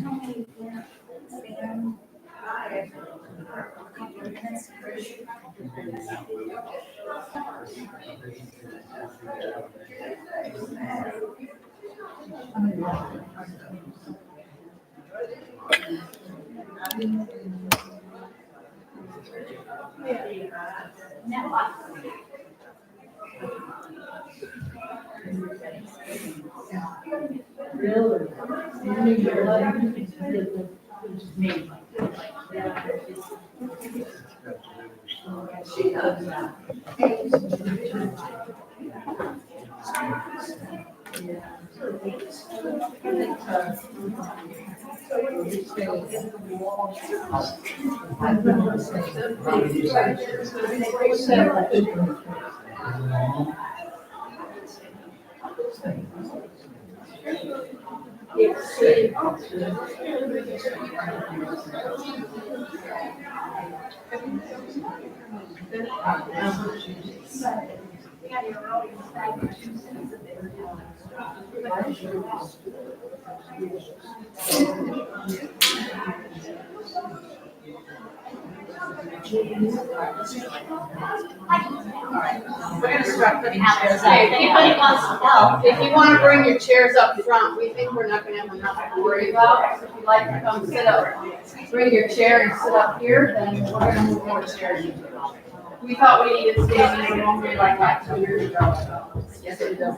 We're gonna start putting chairs up. If anybody wants to help, if you wanna bring your chairs up front, we think we're not gonna have enough to worry about. So if you'd like to come sit up, bring your chair and sit up here, then we're gonna move more chairs. We thought we needed standing room only like that 2 years ago. Yes, we do.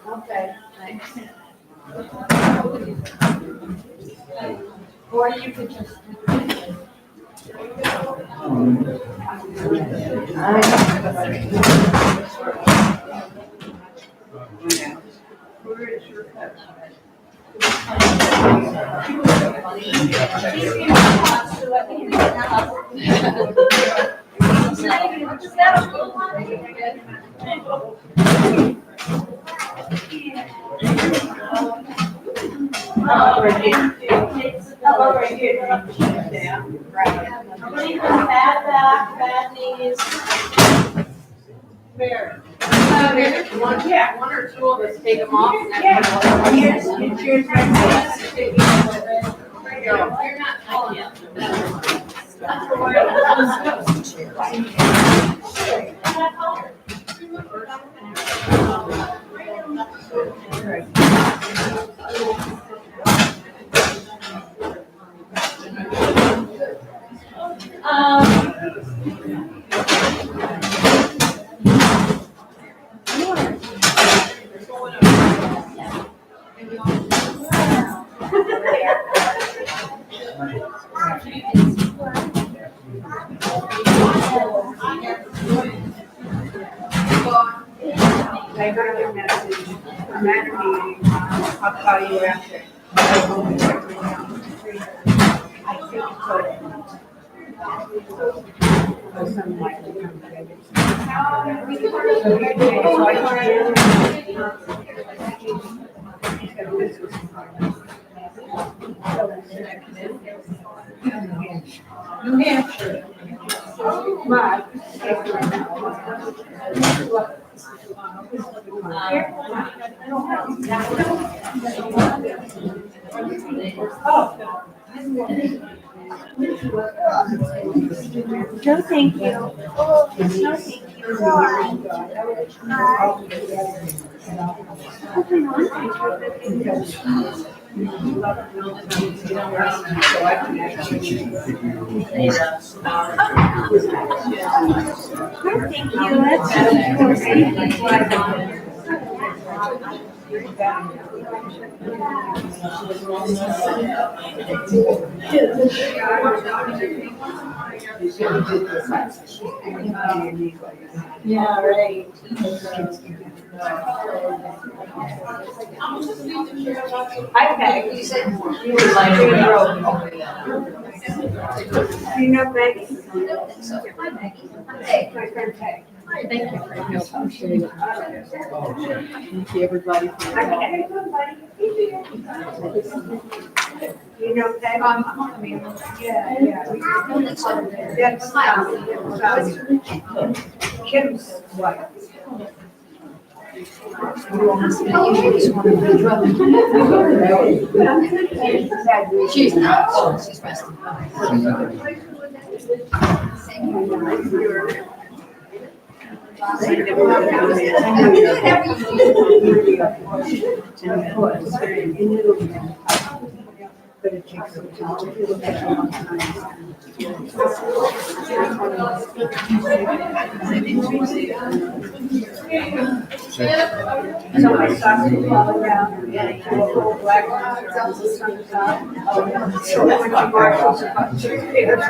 Okay, thanks. Or you could just. Bad knees. Where? One or two of us take them off. Here's right there. You're not tall yet. I got a message from that meeting. I'll call you after. I think so. Something like New Hampshire. No, thank you. No, thank you. Yeah, right. Okay, you said you would like to You know Maggie? Hi, Maggie. Hey. My friend Peg. Thank you for your help. Appreciate it. Thank you, everybody. For your help. You know, that, yeah. Kim's wife. She's not. She's resting. But it takes some time. So I started to fall around, and I black ones, the sun top. So I went to Marshall's about 2 pairs.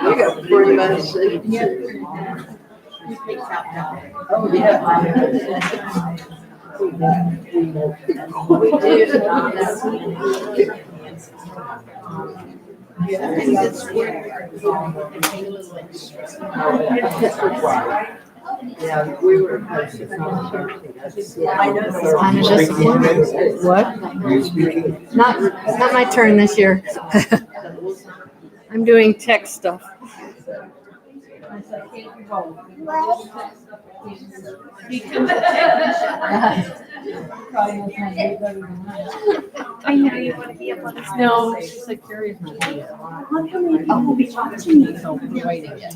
You got 40 minutes. Oh, yeah, we were. I know this kind of disappointed. What? Not my turn this year. I'm doing tech stuff. I know you want to be up on this. No, she's like curious. How come you will be watching me? So we're waiting yet.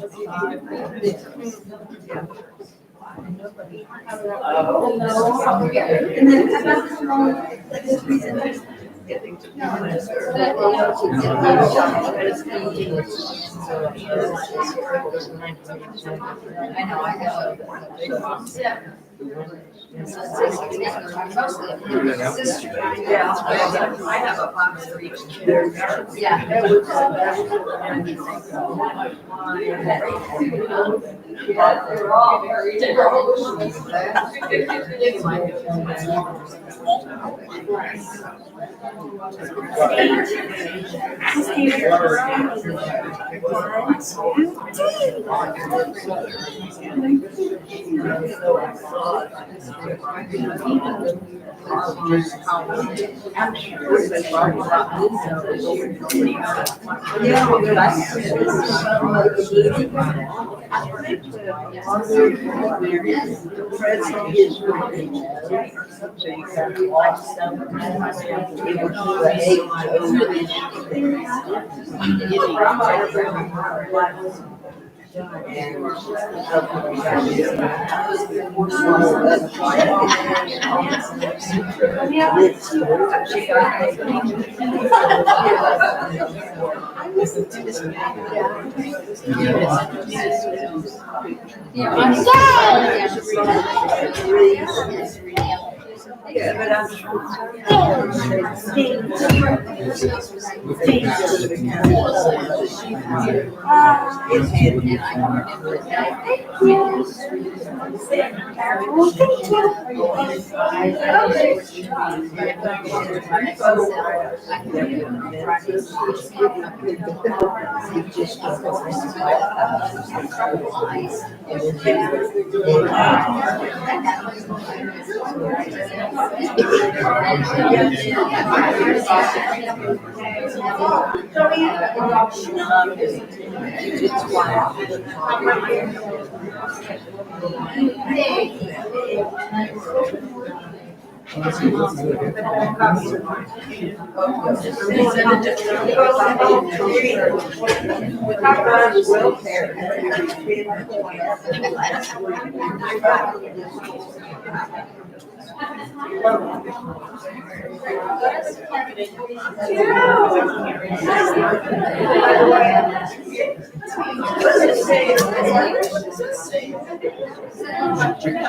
And then about how long, like this presentation. I know, I have. I have a box for each kid. They're all very Yeah, but I'm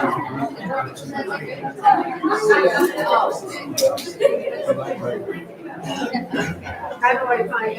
How do I find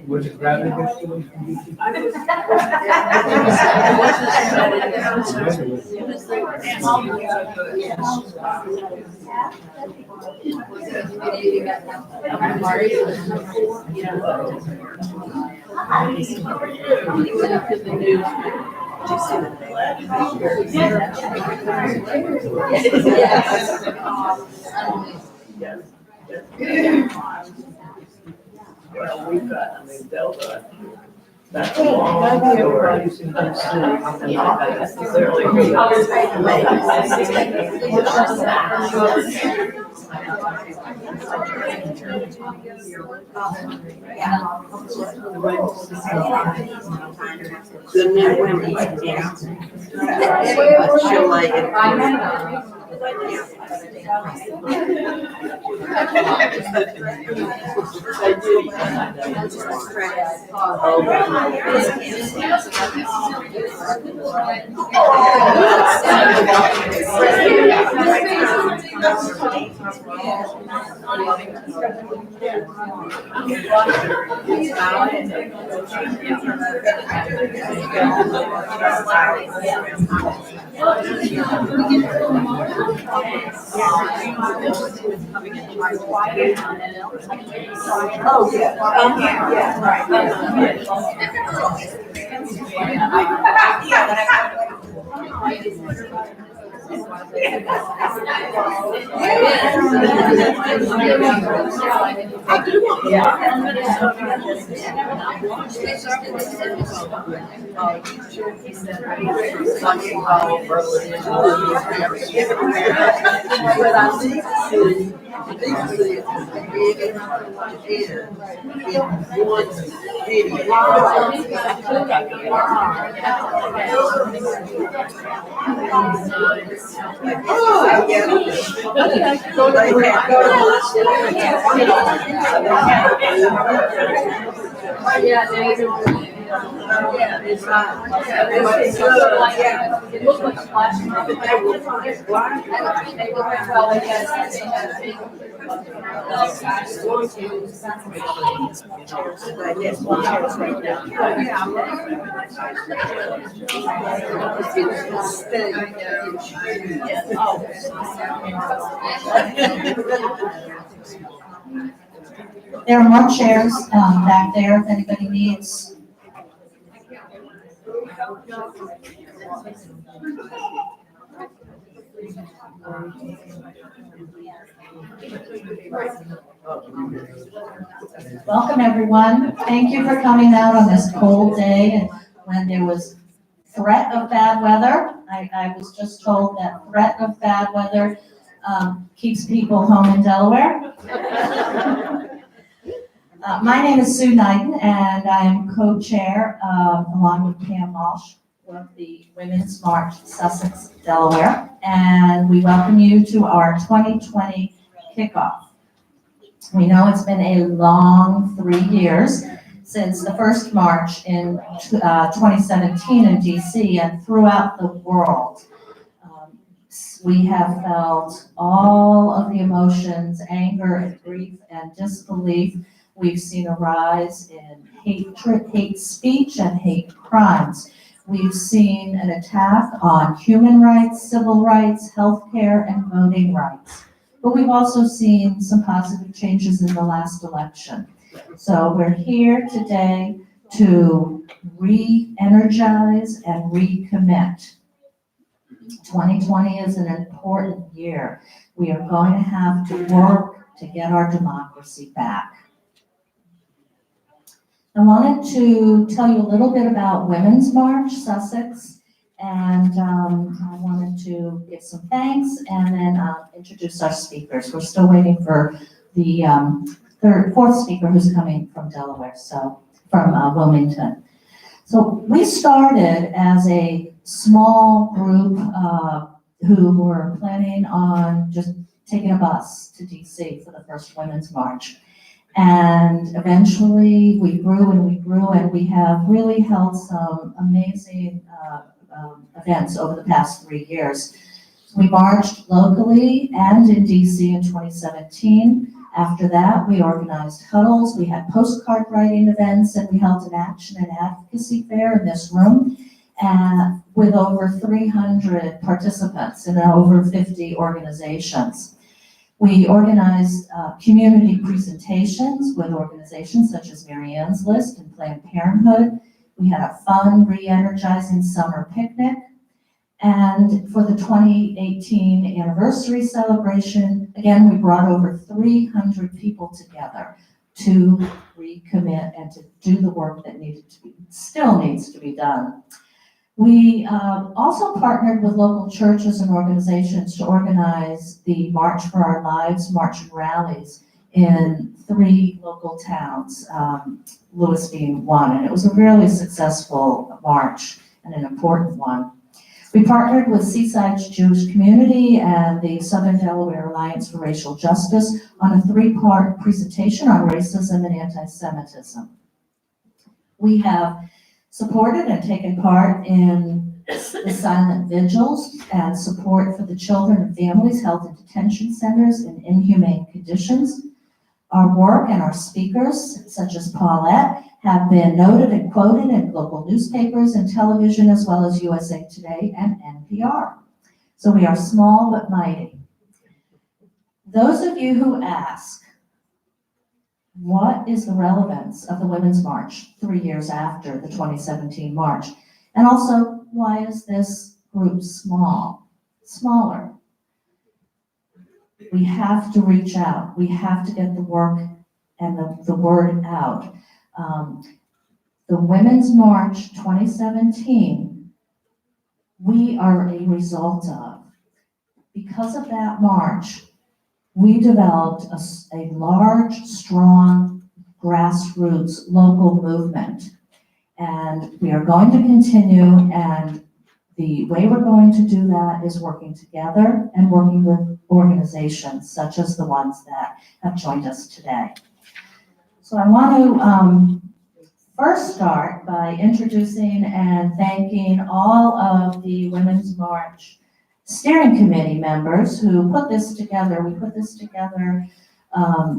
Would it rather get to those conditions? Well, we've got, I mean, Delta, that's a long story. Not necessarily. The new women's camp. She'll lay it. Oh, yeah, It looks like a flashing. There are more chairs back there if anybody needs. Welcome, everyone. Thank you for coming out on this cold day and when there was threat of bad weather. I was just told that threat of bad weather keeps people home in Delaware. My name is Sue Knighton, and I am co-chair, along with Pam Walsh, of the Women's March Sussex, Delaware. And we welcome you to our 2020 kickoff. We know it's been a long 3 years since the first march in 2017 in DC and throughout the world. We have felt all of the emotions, anger and grief and disbelief. We've seen a rise in hatred, hate speech and hate crimes. We've seen an attack on human rights, civil rights, healthcare, and voting rights. But we've also seen some positive changes in the last election. So we're here today to re-energize and recommit. 2020 is an important year. We are going to have to work to get our democracy back. I wanted to tell you a little bit about Women's March, Sussex, and I wanted to give some thanks and then introduce our speakers. We're still waiting for the fourth speaker who's coming from Delaware, so from Wilmington. So we started as a small group who were planning on just taking a bus to DC for the first Women's March. And eventually we grew and we have really held some amazing events over the past 3 years. We marched locally and in DC in 2017. After that, we organized huddles, we had postcard writing events, and we held an action and advocacy fair in this room with over 300 participants in over 50 organizations. We organized community presentations with organizations such as Mary Ann's List and Planned Parenthood. We had a fun, re-energizing summer picnic. And for the 2018 anniversary celebration, again, we brought over 300 people together to recommit and to do the work that still needs to be done. We also partnered with local churches and organizations to organize the March for Our Lives march and rallies in 3 local towns, Lewis being one, and it was a really successful march and an important one. We partnered with Seaside's Jewish community and the Southern Delaware Alliance for Racial Justice on a 3-part presentation on racism and anti-Semitism. We have supported and taken part in the silent vigils and support for the children and families held in detention centers in inhumane conditions. Our work and our speakers, such as Paulette, have been noted and quoted in local newspapers and television, as well as USA Today and NPR. So we are small but mighty. Those of you who ask, what is the relevance of the Women's March 3 years after the 2017 March? And also, why is this group smaller? We have to reach out. We have to get the work and the word out. The Women's March 2017, we are a result of. Because of that march, we developed a large, strong, grassroots local movement. And we are going to continue, and the way we're going to do that is working together and working with organizations such as the ones that have joined us today. So I want to first start by introducing and thanking all of the Women's March Steering Committee members who put this together. We put this together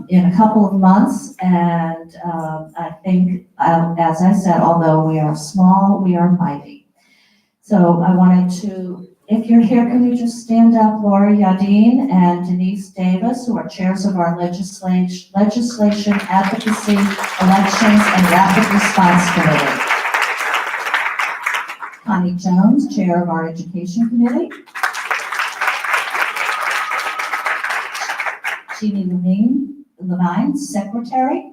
in a couple of months, and I think, as I said, although we are small, we are mighty. So I wanted to, if you're here, can you just stand up, Laura Yadin and Denise Davis, who are chairs of our legislation, advocacy, elections, and rapid response committee. Connie Jones, chair of our education committee. Jeannie Levine, secretary.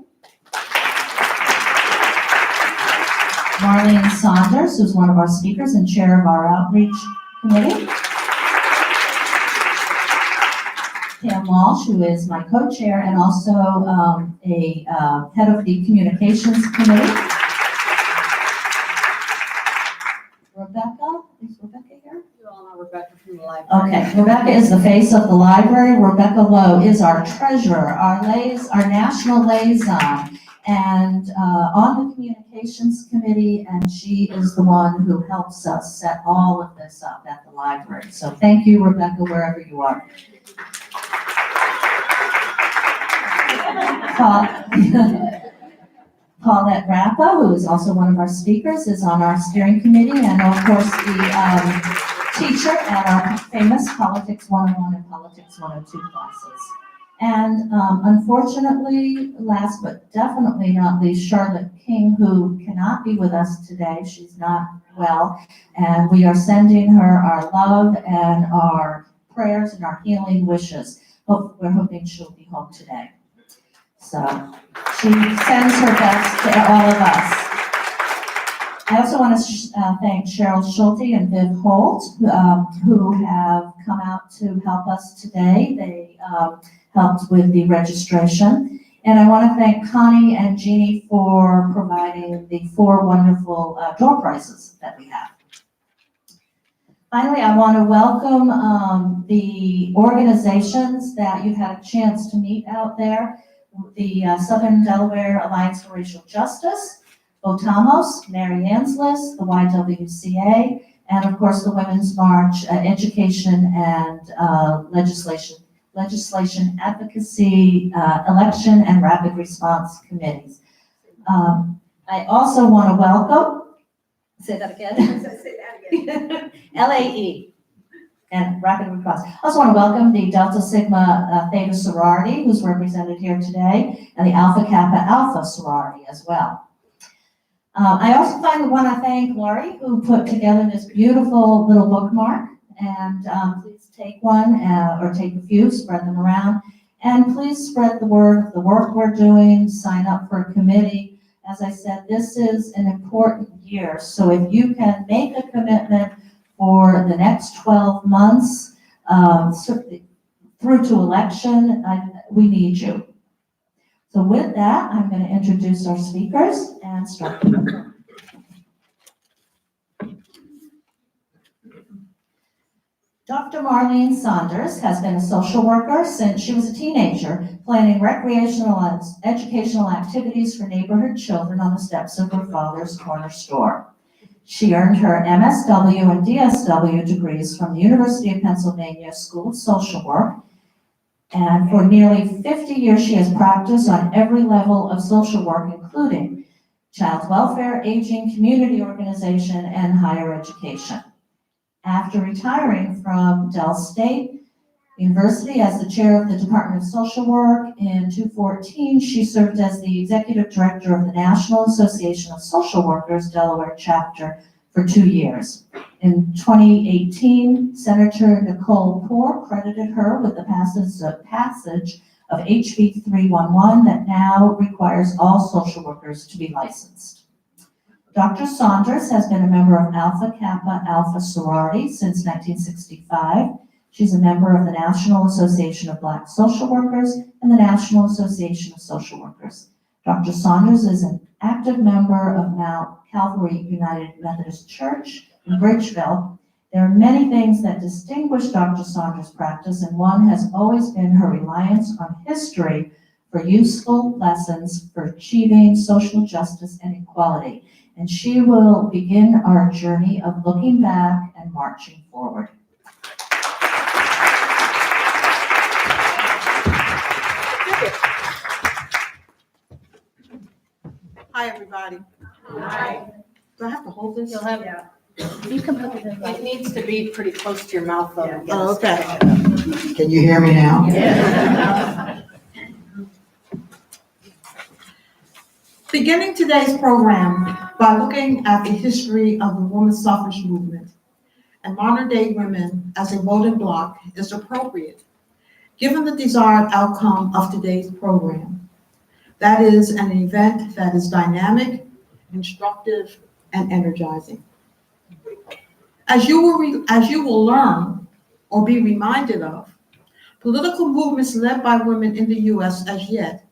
Marlene Saunders, who's one of our speakers and chair of our outreach committee. Pam Walsh, who is my co-chair and also a head of the communications committee. Rebecca, is Rebecca here? You all know Rebecca from the library. Okay, Rebecca is the face of the library. Rebecca Lowe is our treasurer, our national liaison, and on the communications committee, and she is the one who helps us set all of this up at the library. So thank you, Rebecca, wherever you are. Paulette Rappa, who is also one of our speakers, is on our steering committee, and of course the teacher at our famous Politics 101 and Politics 102 classes. And unfortunately, last but definitely not least, Charlotte King, who cannot be with us today. She's not well, and we are sending her our love and our prayers and our healing wishes. We're hoping she'll be home today. So she sends her best to all of us. I also want to thank Cheryl Schulte and Viv Holt, who have come out to help us today. They helped with the registration. And I want to thank Connie and Jeannie for providing the 4 wonderful door prizes that we have. Finally, I want to welcome the organizations that you've had a chance to meet out there. The Southern Delaware Alliance for Racial Justice, BOTAMOS, Mary Ann's List, the YWCA, and of course the Women's March, Education and Legislation Advocacy, Election and Rapid Response Committees. I also want to welcome, say that again, LAE. And rapid response. I also want to welcome the Delta Sigma Theta sorority, who's represented here today, and the Alpha Kappa Alpha sorority as well. I also want to thank Laurie, who put together this beautiful little bookmark. And please take one or take a few, spread them around. And please spread the word of the work we're doing, sign up for a committee. As I said, this is an important year. So if you can make a commitment for the next 12 months, through to election, we need you. So with that, I'm going to introduce our speakers and start. Dr. Marlene Saunders has been a social worker since she was a teenager, planning recreational and educational activities for neighborhood children on the steps of her father's corner store. She earned her MSW and DSW degrees from the University of Pennsylvania School of Social Work. And for nearly 50 years, she has practiced on every level of social work, including child welfare, aging, community organization, and higher education. After retiring from Dell State University as the chair of the Department of Social Work in 2014, she served as the executive director of the National Association of Social Workers Delaware chapter for 2 years. In 2018, Senator Nicole Poore credited her with the passage of HB 311 that now requires all social workers to be licensed. Dr. Saunders has been a member of Alpha Kappa Alpha sorority since 1965. She's a member of the National Association of Black Social Workers and the National Association of Social Workers. Dr. Saunders is an active member of Mount Calvary United Methodist Church in Bridgeville. There are many things that distinguish Dr. Saunders' practice, and one has always been her reliance on history for useful lessons for achieving social justice and equality. And she will begin our journey of looking back and marching forward. Hi, everybody. Hi. Do I have to hold this? You'll have, You can put it in. it needs to be pretty close to your mouth though. Oh, okay. Can you hear me now? Yeah. Beginning today's program by looking at the history of the women's suffrage movement and modern-day women as a voting bloc is appropriate, given the desired outcome of today's program. That is an event that is dynamic, instructive, and energizing. As you will learn or be reminded of, political movements led by women in the U.S. as yet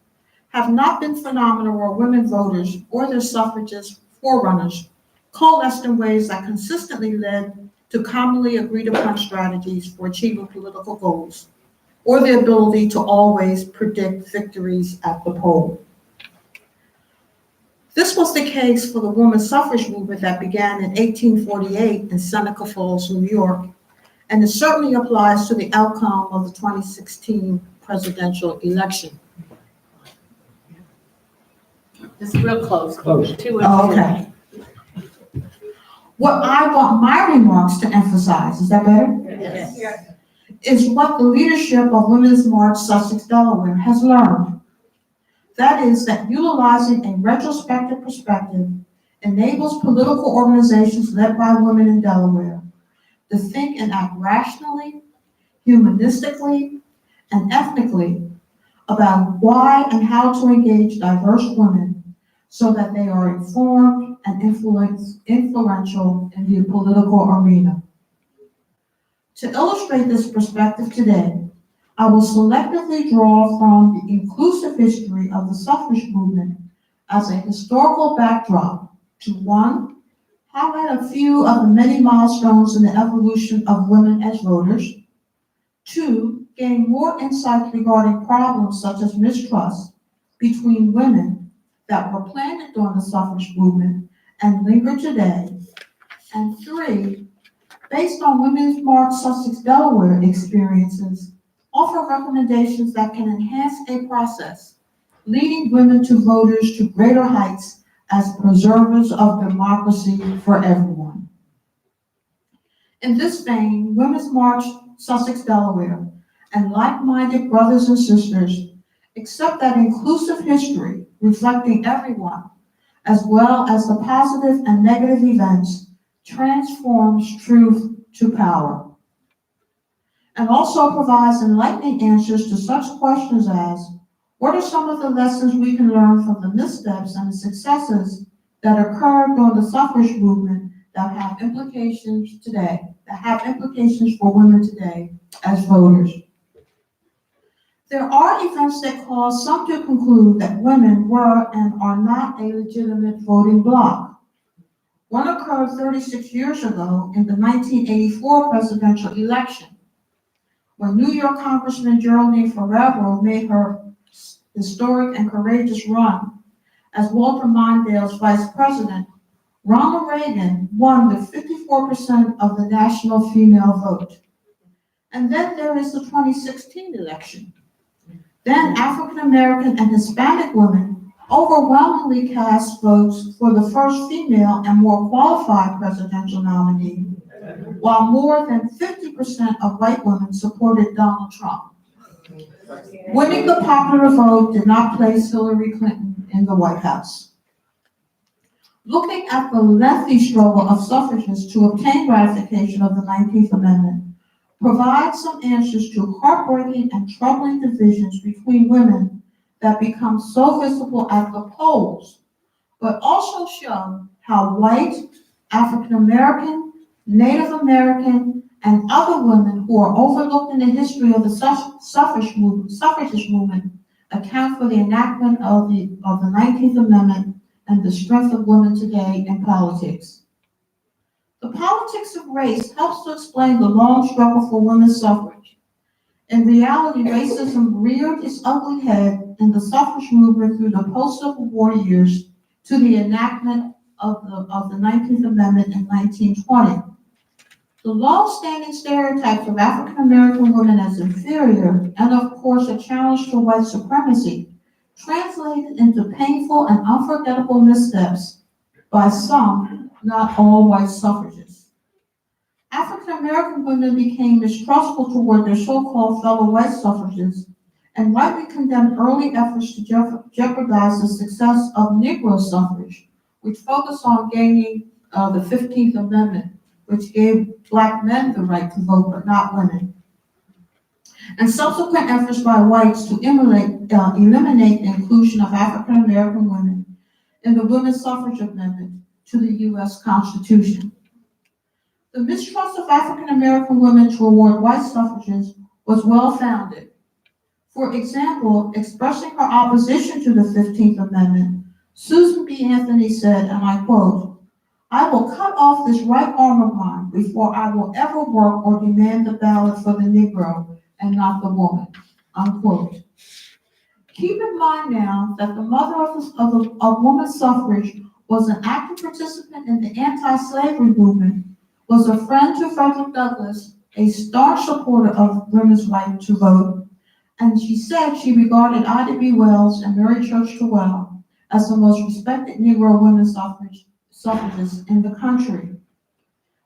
have not been phenomenal where women voters or their suffragist forerunners coalesced in ways that consistently led to commonly agreed upon strategies for achieving political goals, or the ability to always predict victories at the poll. This was the case for the women's suffrage movement that began in 1848 in Seneca Falls, New York, and it certainly applies to the outcome of the 2016 presidential election. Just real close. Close. Two and two. Okay. What I want my remarks to emphasize, is that better? Yes. Is what the leadership of Women's March Sussex, Delaware has learned. That is that utilizing a retrospective perspective enables political organizations led by women in Delaware to think and act rationally, humanistically, and ethnically about why and how to engage diverse women so that they are informed and influential in the political arena. To illustrate this perspective today, I will selectively draw from the inclusive history of the suffrage movement as a historical backdrop to, one, highlight a few of the many milestones in the evolution of women as voters; two, gain more insight regarding problems such as mistrust between women that were planted during the suffrage movement and linger today; and three, based on Women's March Sussex, Delaware experiences, offer recommendations that can enhance a process, leading women to voters to greater heights as preservers of democracy for everyone. In this vein, Women's March Sussex, Delaware, and like-minded brothers and sisters accept that inclusive history reflecting everyone, as well as the positive and negative events, transforms truth to power, and also provides enlightening answers to such questions as, what are some of the lessons we can learn from the missteps and the successes that occurred during the suffrage movement that have implications for women today as voters? There are events that cause some to conclude that women were and are not a legitimate voting bloc. One occurred 36 years ago in the 1984 presidential election, when New York Congressman Geraldine Ferraro made her historic and courageous run as Walter Mondale's vice president. Ronald Reagan won with 54% of the national female vote. And then there is the 2016 election. Then African American and Hispanic women overwhelmingly cast votes for the first female and more qualified presidential nominee, while more than 50% of white women supported Donald Trump. Winning the popular vote did not place Hillary Clinton in the White House. Looking at the lengthy struggle of suffragists to obtain ratification of the 19th Amendment provides some answers to heartbreaking and troubling divisions between women that become so visible at the polls, but also show how white, African American, Native American, and other women who are overlooked in the history of the suffragist movement account for the enactment of the 19th Amendment and the strength of women today in politics. The politics of race helps to explain the long struggle for women's suffrage. In reality, racism reared its ugly head in the suffrage movement through the post-Civil War years to the enactment of the 19th Amendment in 1920. The long-standing stereotypes of African American women as inferior, and of course a challenge to white supremacy, translated into painful and unforgettable missteps by some, not all, white suffragists. African American women became mistrustful toward their so-called fellow white suffragists and rightly condemned early efforts to jeopardize the success of Negro suffrage, which focused on gaining the 15th Amendment, which gave Black men the right to vote, but not women. And subsequent efforts by whites to eliminate the inclusion of African American women in the Women's Suffrage Amendment to the U.S. Constitution. The mistrust of African American women toward white suffragists was well-founded. For example, expressing her opposition to the 15th Amendment, Susan B. Anthony said, and I quote, "I will cut off this right arm of mine before I will ever work or demand the ballot for the Negro and not the woman," unquote. Keep in mind now that the mother of women's suffrage was an active participant in the anti-slavery movement, was a friend to Frederick Douglass, a staunch supporter of women's right to vote, and she said she regarded Ida B. Wells and Mary Church Terwell as the most respected Negro women suffragists in the country.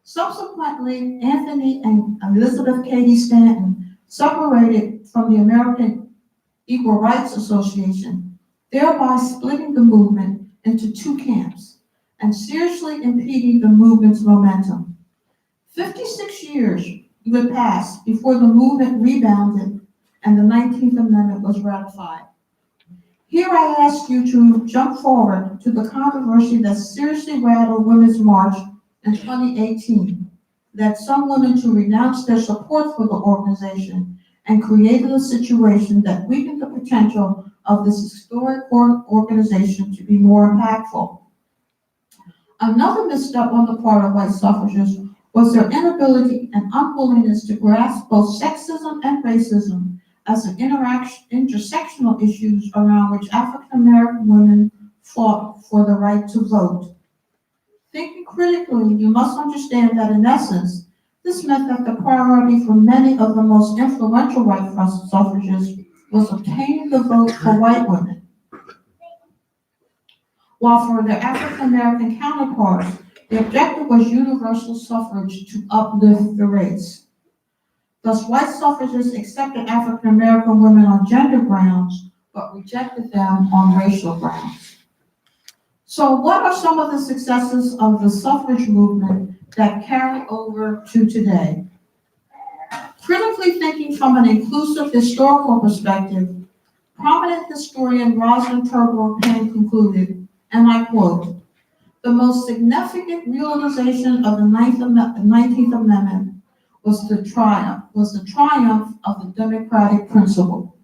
Subsequently, Anthony and Elizabeth Cady Stanton separated from the American Equal Rights Association, thereby splitting the movement into two camps and seriously impeding the movement's momentum. 56 years would pass before the movement rebounded and the 19th Amendment was ratified. Here I ask you to jump forward to the controversy that seriously rattled Women's March in 2018, led some women to renounce their support for the organization and created a situation that weakened the potential of this historic organization to be more impactful. Another misstep on the part of white suffragists was their inability and unwillingness to grasp both sexism and racism as an intersectional issues around which African American women fought for the right to vote. Thinking critically, you must understand that in essence, this meant that the priority for many of the most influential white suffragists was obtaining the vote for white women, while for their African American counterparts, the objective was universal suffrage to uplift the race. Thus, white suffragists accepted African American women on gender grounds, but rejected them on racial grounds. So what are some of the successes of the suffrage movement that carry over to today? Critically thinking from an inclusive historical perspective, prominent historian Rosalind Turbo Payne concluded, and I quote, "The most significant realization of the 19th Amendment was the triumph of the democratic principle.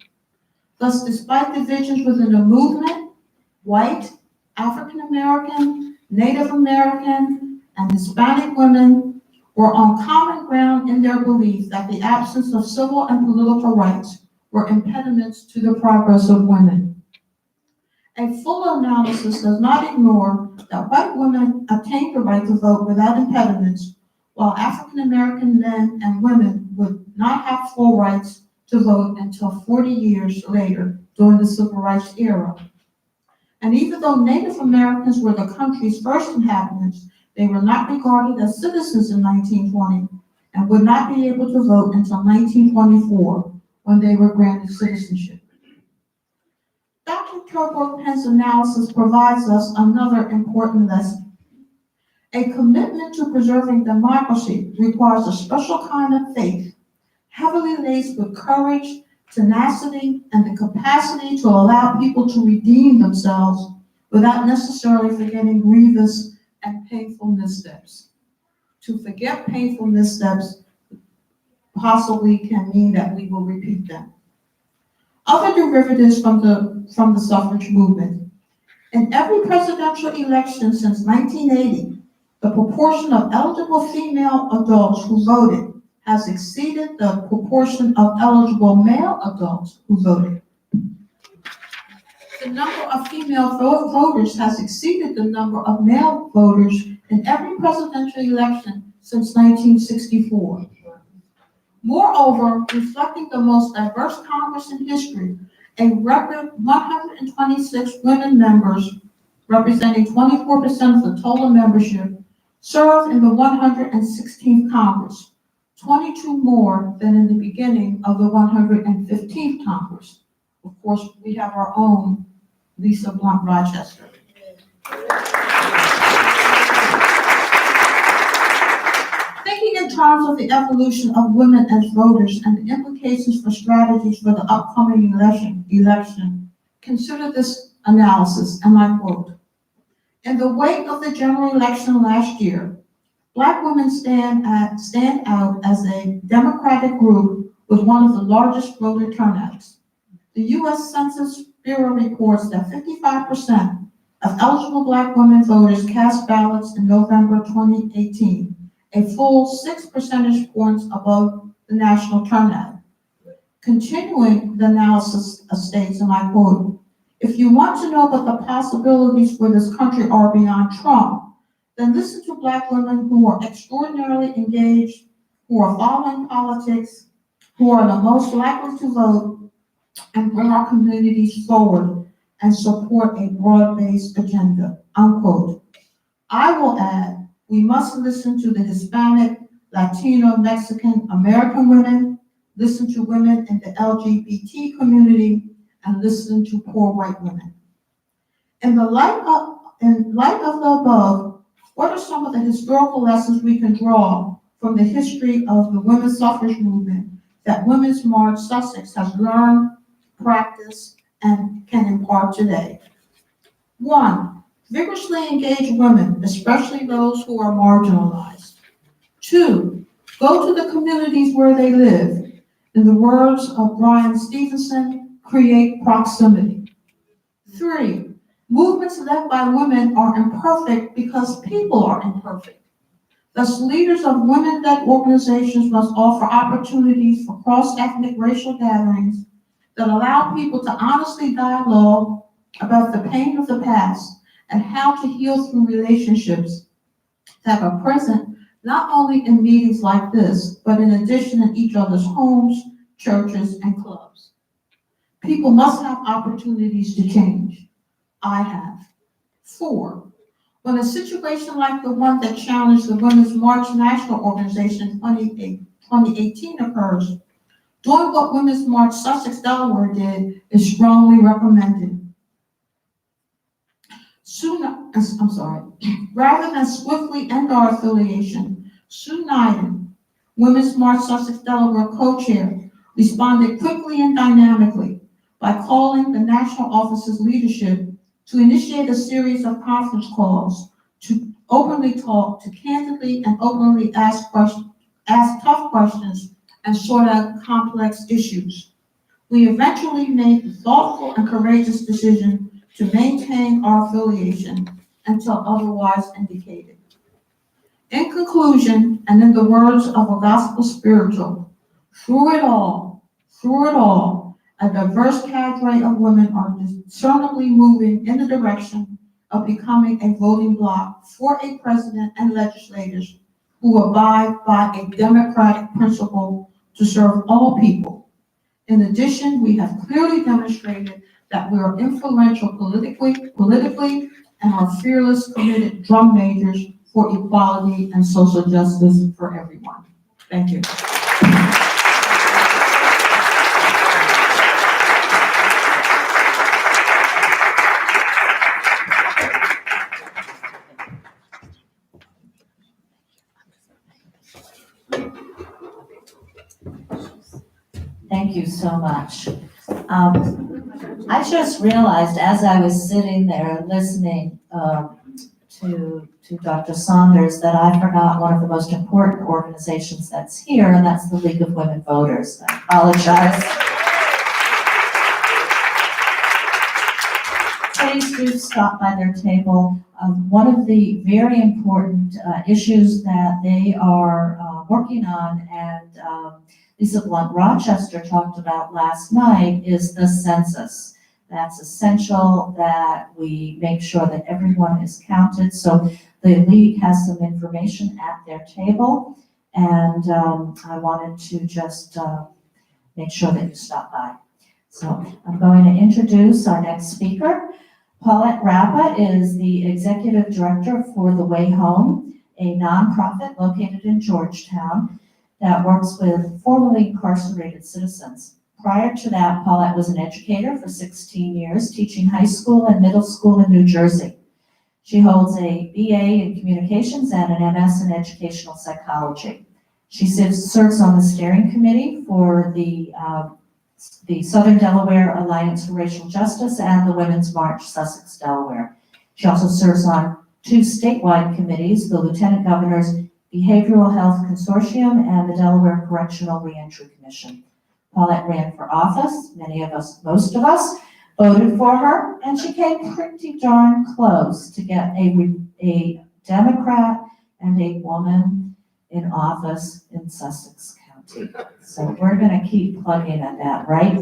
Thus, despite divisions within the movement, white, African American, Native American, and Hispanic women were on common ground in their belief that the absence of civil and political rights were impediments to the progress of women. A full analysis does not ignore that white women obtained the right to vote without impediments, while African American men and women would not have full rights to vote until 40 years later during the Civil Rights era. And even though Native Americans were the country's first inhabitants, they were not regarded as citizens in 1920 and would not be able to vote until 1924, when they were granted citizenship." Dr. Turbo-Penn's analysis provides us another important lesson. A commitment to preserving democracy requires a special kind of faith, heavily laced with courage, tenacity, and the capacity to allow people to redeem themselves without necessarily forgetting grievous and painful missteps. To forget painful missteps possibly can mean that we will repeat them. Other derivatives from the suffrage movement. In every presidential election since 1980, the proportion of eligible female adults who voted has exceeded the proportion of eligible male adults who voted. The number of female voters has exceeded the number of male voters in every presidential election since 1964. Moreover, reflecting the most diverse Congress in history, a record 126 women members, representing 24% of the total membership, served in the 116th Congress, 22 more than in the beginning of the 115th Congress. Of course, we have our own Lisa Blunt Rochester. Thinking in terms of the evolution of women as voters and the implications for strategies for the upcoming election, consider this analysis, and I quote, "In the wake of the general election last year, Black women stand out as a Democratic group with one of the largest voter turnouts. The U.S. Census Bureau reports that 55% of eligible Black women voters cast ballots in November 2018, a full 6 percentage points above the national turnout. Continuing the analysis states, and I quote, "If you want to know what the possibilities for this country are beyond Trump, then listen to Black women who are extraordinarily engaged, who are following politics, who are the most likely to vote and bring our communities forward and support a broad-based agenda," unquote. I will add, we must listen to the Hispanic, Latino, Mexican, American women, listen to women in the LGBT community, and listen to poor white women. In light of the above, what are some of the historical lessons we can draw from the history of the women's suffrage movement that Women's March Sussex has learned, practiced, and can impart today? 1, vigorously engage women, especially those who are marginalized. 2, go to the communities where they live. In the words of Brian Stevenson, create proximity. 3, movements led by women are imperfect because people are imperfect. Thus, leaders of women-led organizations must offer opportunities for cross-ethnic racial gatherings that allow people to honestly dialogue about the pain of the past and how to heal through relationships that are present not only in meetings like this, but in addition in each other's homes, churches, and clubs. People must have opportunities to change. I have. 4, when a situation like the one that challenged the Women's March National Organization in 2018 occurs, doing what Women's March Sussex Delaware did is strongly recommended. Rather than swiftly end our affiliation, Sue Nyden, Women's March Sussex Delaware co-chair, responded quickly and dynamically by calling the national office's leadership to initiate a series of conference calls to openly talk, to candidly and openly ask tough questions and sort out complex issues. We eventually made the thoughtful and courageous decision to maintain our affiliation until otherwise indicated. In conclusion, and in the words of a gospel spiritual, through it all, a diverse cadre of women are discernibly moving in the direction of becoming a voting bloc for a president and legislators who abide by a democratic principle to serve all people. In addition, we have clearly demonstrated that we are influential politically and are fearless, committed drum majors for equality and social justice for everyone. Thank you. Thank you so much. I just realized as I was sitting there listening to Dr. Saunders that I forgot one of the most important organizations that's here, and that's the League of Women Voters. I apologize. Please do stop by their table. One of the very important issues that they are working on, and Lisa Blunt Rochester talked about last night, is the census. That's essential that we make sure that everyone is counted. So the league has some information at their table, and I wanted to just make sure that you stop by. So I'm going to introduce our next speaker. Paulette Rappa is the executive director for The Way Home, a nonprofit located in Georgetown that works with formerly incarcerated citizens. Prior to that, Paulette was an educator for 16 years, teaching high school and middle school in New Jersey. She holds a BA in communications and an MS in educational psychology. She serves on the steering committee for the Southern Delaware Alliance for Racial Justice and the Women's March Sussex Delaware. She also serves on 2 statewide committees, the Lieutenant Governor's Behavioral Health Consortium and the Delaware Correctional Reentry Commission. Paulette ran for office. Most of us, voted for her, and she came pretty darn close to get a Democrat and a woman in office in Sussex County. County. So we're gonna keep plugging at that, right?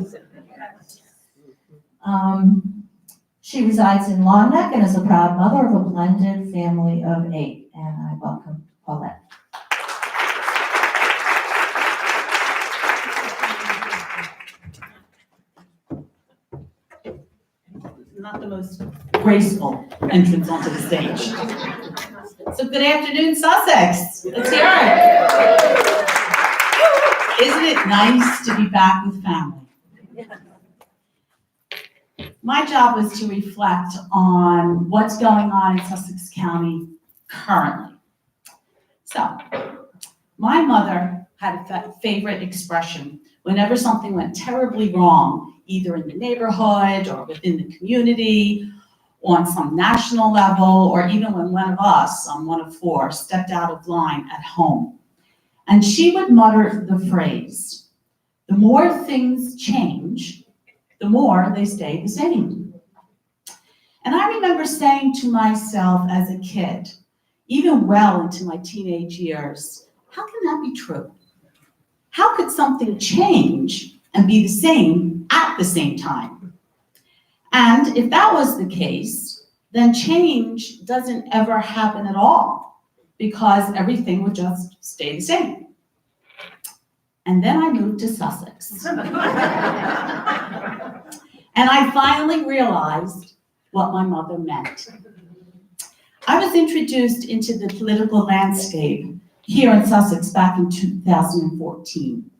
She resides in Long Neck and is a proud mother of a blended family of 8. And I welcome Paulette. Not the most graceful entrance onto the stage. So good afternoon, Sussex. Let's hear it. Isn't it nice to be back with family? My job was to reflect on what's going on in Sussex County currently. So, my mother had a favorite expression whenever something went terribly wrong, either in the neighborhood or within the community, on some national level, or even when one of us, I'm one of 4, stepped out of line at home. And she would mutter the phrase, "The more things change, the more they stay the same." And I remember saying to myself as a kid, even well into my teenage years, how can that be true? How could something change and be the same at the same time? And if that was the case, then change doesn't ever happen at all because everything would just stay the same. And then I moved to Sussex. And I finally realized what my mother meant. I was introduced into the political landscape here in Sussex back in 2014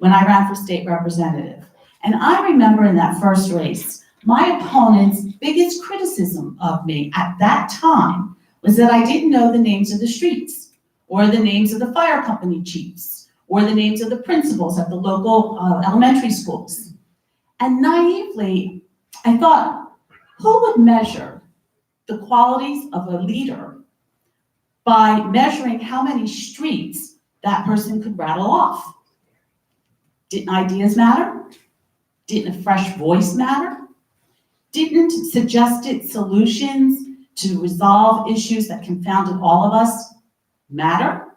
when I ran for state representative. And I remember in that first race, my opponent's biggest criticism of me at that time was that I didn't know the names of the streets, or the names of the fire company chiefs, or the names of the principals at the local elementary schools. And naively, I thought, who would measure the qualities of a leader by measuring how many streets that person could rattle off? Didn't ideas matter? Didn't a fresh voice matter? Didn't suggested solutions to resolve issues that confounded all of us matter?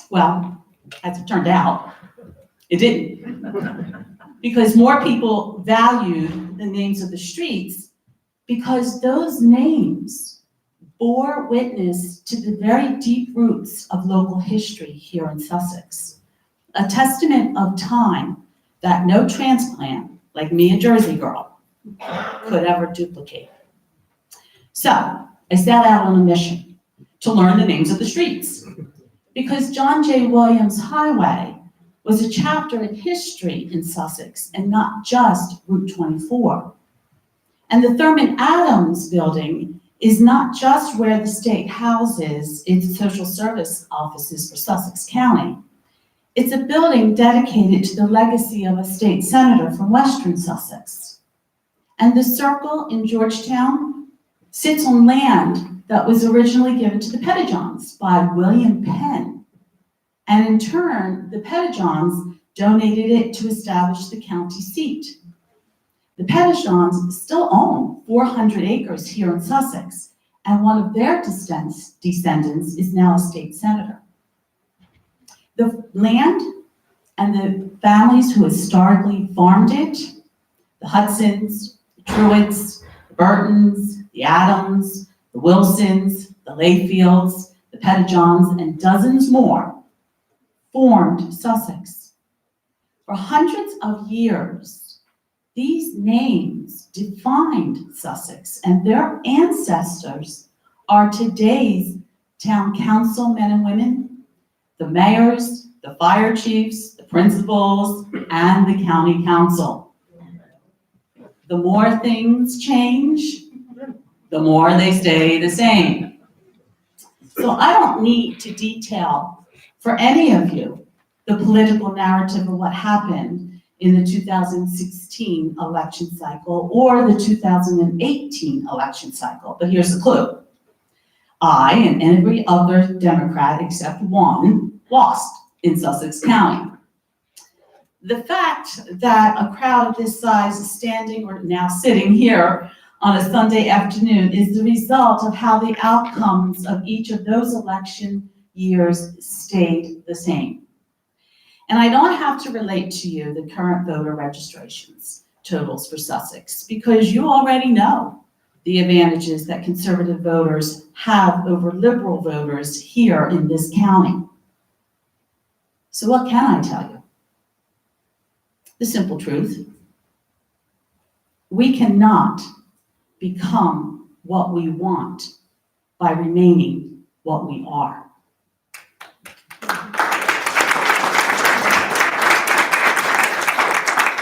Well, as it turned out, it didn't. Because more people valued the names of the streets because those names bore witness to the very deep roots of local history here in Sussex. A testament of time that no transplant, like me, a Jersey girl, could ever duplicate. So I set out on a mission to learn the names of the streets because John J. Williams Highway was a chapter in history in Sussex and not just Route 24. And the Thurman Adams building is not just where the state houses its social service offices for Sussex County. It's a building dedicated to the legacy of a state senator from Western Sussex. And the circle in Georgetown sits on land that was originally given to the Pettijohns by William Penn. And in turn, the Pettijohns donated it to establish the county seat. The Pettijohns still own 400 acres here in Sussex, and one of their descendants is now a state senator. The land and the families who historically farmed it, the Hudsons, the Truitts, the Burtons, the Adams, the Wilsons, the Layfields, the Pettijohns, and dozens more, formed Sussex. For hundreds of years, these names defined Sussex, and their ancestors are today's town council men and women, the mayors, the fire chiefs, the principals, and the county council. The more things change, the more they stay the same. So I don't need to detail for any of you the political narrative of what happened in the 2016 election cycle or the 2018 election cycle, but here's the clue. I and every other Democrat except one lost in Sussex County. The fact that a crowd of this size is standing or now sitting here on a Sunday afternoon is the result of how the outcomes of each of those election years stayed the same. And I don't have to relate to you the current voter registrations totals for Sussex, because you already know the advantages that conservative voters have over liberal voters here in this county. So what can I tell you? The simple truth: we cannot become what we want by remaining what we are.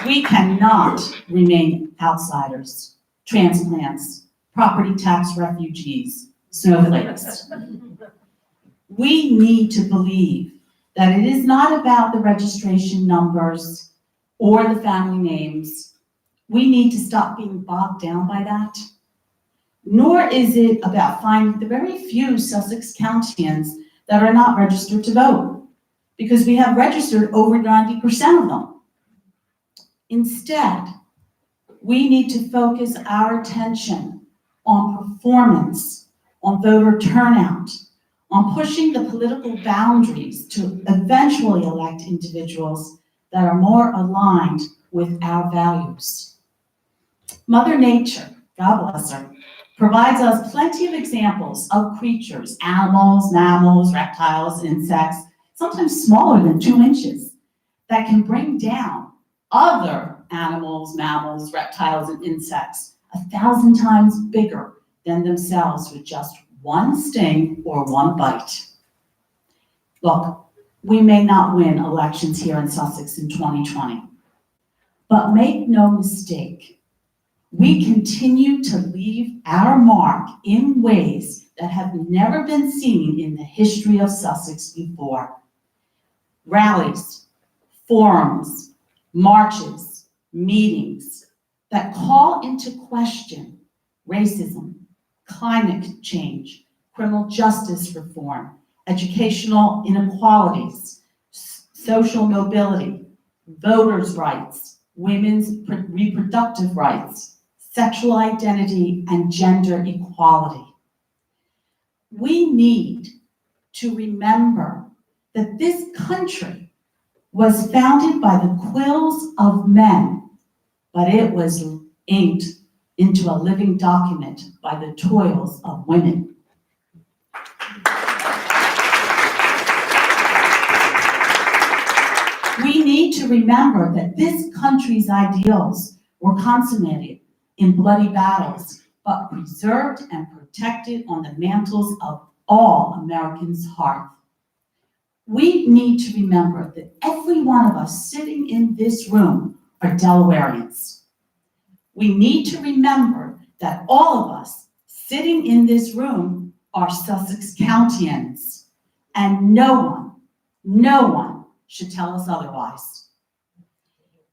We cannot remain outsiders, transplants, property tax refugees, snowflakes. We need to believe that it is not about the registration numbers or the family names. We need to stop being bogged down by that. Nor is it about finding the very few Sussex Countians that are not registered to vote, because we have registered over 90% of them. Instead, we need to focus our attention on performance, on voter turnout, on pushing the political boundaries to eventually elect individuals that are more aligned with our values. Mother Nature, God bless her, provides us plenty of examples of creatures, animals, mammals, reptiles, insects, sometimes smaller than 2 inches, that can bring down other animals, mammals, reptiles, and insects 1,000 times bigger than themselves with just one sting or one bite. Look, we may not win elections here in Sussex in 2020, but make no mistake, we continue to leave our mark in ways that have never been seen in the history of Sussex before. Rallies, forums, marches, meetings that call into question racism, climate change, criminal justice reform, educational inequalities, social mobility, voters' rights, women's reproductive rights, sexual identity, and gender equality. We need to remember that this country was founded by the quills of men, but it was inked into a living document by the toils of women. We need to remember that this country's ideals were consummated in bloody battles, but preserved and protected on the mantles of all Americans' hearts. We need to remember that every one of us sitting in this room are Delawareans. We need to remember that all of us sitting in this room are Sussex Countians, and no one should tell us otherwise.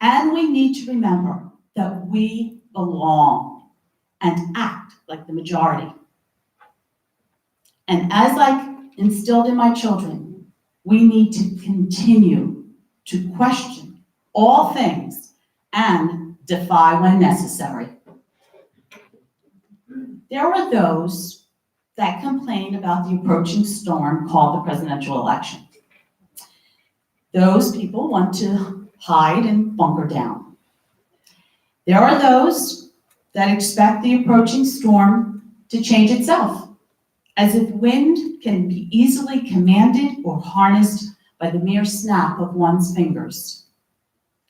And we need to remember that we belong and act like the majority. And as I instilled in my children, we need to continue to question all things and defy when necessary. There are those that complain about the approaching storm called the presidential election. Those people want to hide and bunker down. There are those that expect the approaching storm to change itself, as if wind can be easily commanded or harnessed by the mere snap of one's fingers.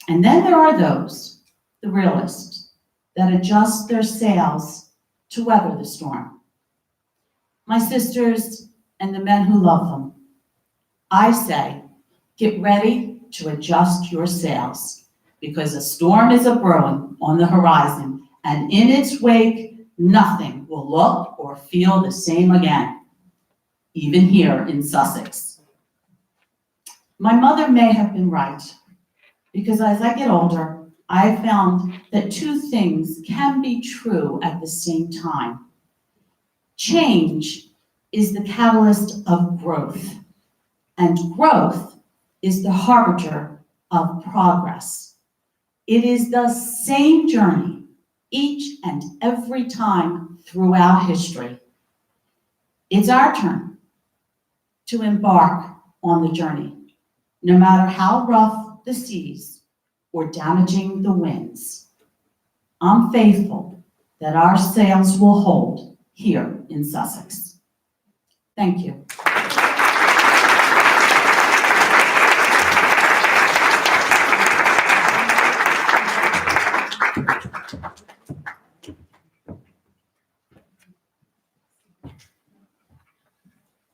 And then there are those, the realists, that adjust their sails to weather the storm. My sisters and the men who love them, I say, get ready to adjust your sails, because a storm is a-brewing on the horizon, and in its wake, nothing will look or feel the same again, even here in Sussex. My mother may have been right, because as I get older, I have found that two things can be true at the same time. Change is the catalyst of growth, and growth is the harbinger of progress. It is the same journey each and every time throughout history. It's our turn to embark on the journey. no matter how rough the seas or damaging the winds. I'm faithful that our sails will hold here in Sussex. Thank you.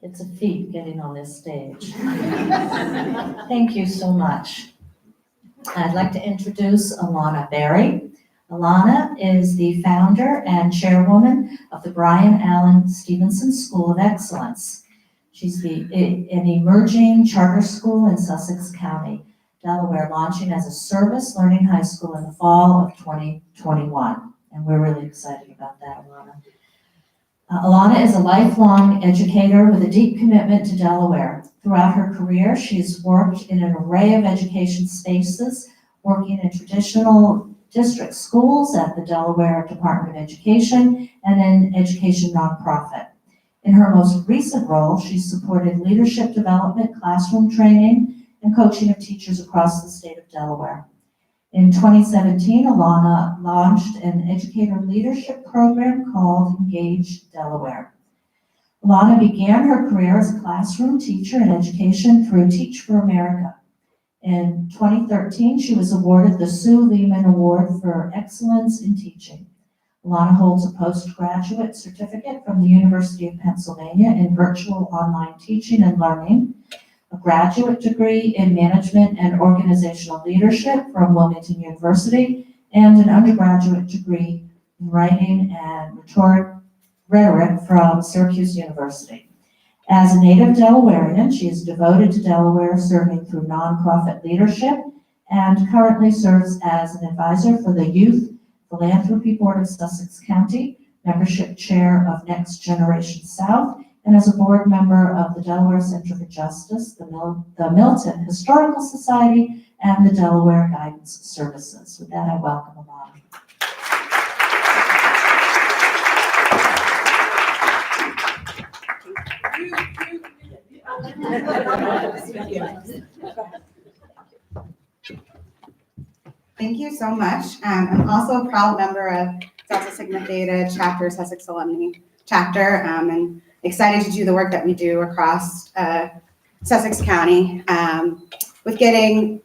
It's a feat getting on this stage. Thank you so much. I'd like to introduce Alana Berry. Alana is the founder and chairwoman of the Brian Allen Stevenson School of Excellence. She's an emerging charter school in Sussex County, Delaware, launching as a service learning high school in the fall of 2021. And we're really excited about that, Alana. Alana is a lifelong educator with a deep commitment to Delaware. Throughout her career, she's worked in an array of education spaces, working in traditional district schools at the Delaware Department of Education and in education nonprofit. In her most recent role, she supported leadership development, classroom training, and coaching of teachers across the state of Delaware. In 2017, Alana launched an educator leadership program called Engage Delaware. Alana began her career as a classroom teacher in education through Teach for America. In 2013, she was awarded the Sue Lehman Award for Excellence in Teaching. Alana holds a postgraduate certificate from the University of Pennsylvania in virtual online teaching and learning, a graduate degree in management and organizational leadership from Wilmington University, and an undergraduate degree in writing and rhetoric from Syracuse University. As a native Delawarean, she is devoted to Delaware, serving through nonprofit leadership, and currently serves as an advisor for the Youth Philanthropy Board of Sussex County, membership chair of Next Generation South, and as a board member of the Delaware Center for Justice, the Milton Historical Society, and the Delaware Guidance Services. With that, I welcome Alana. Thank you so much. I'm also a proud member of Delta Sigma Theta Chapter, Sussex Alumni Chapter, and excited to do the work that we do across Sussex County with getting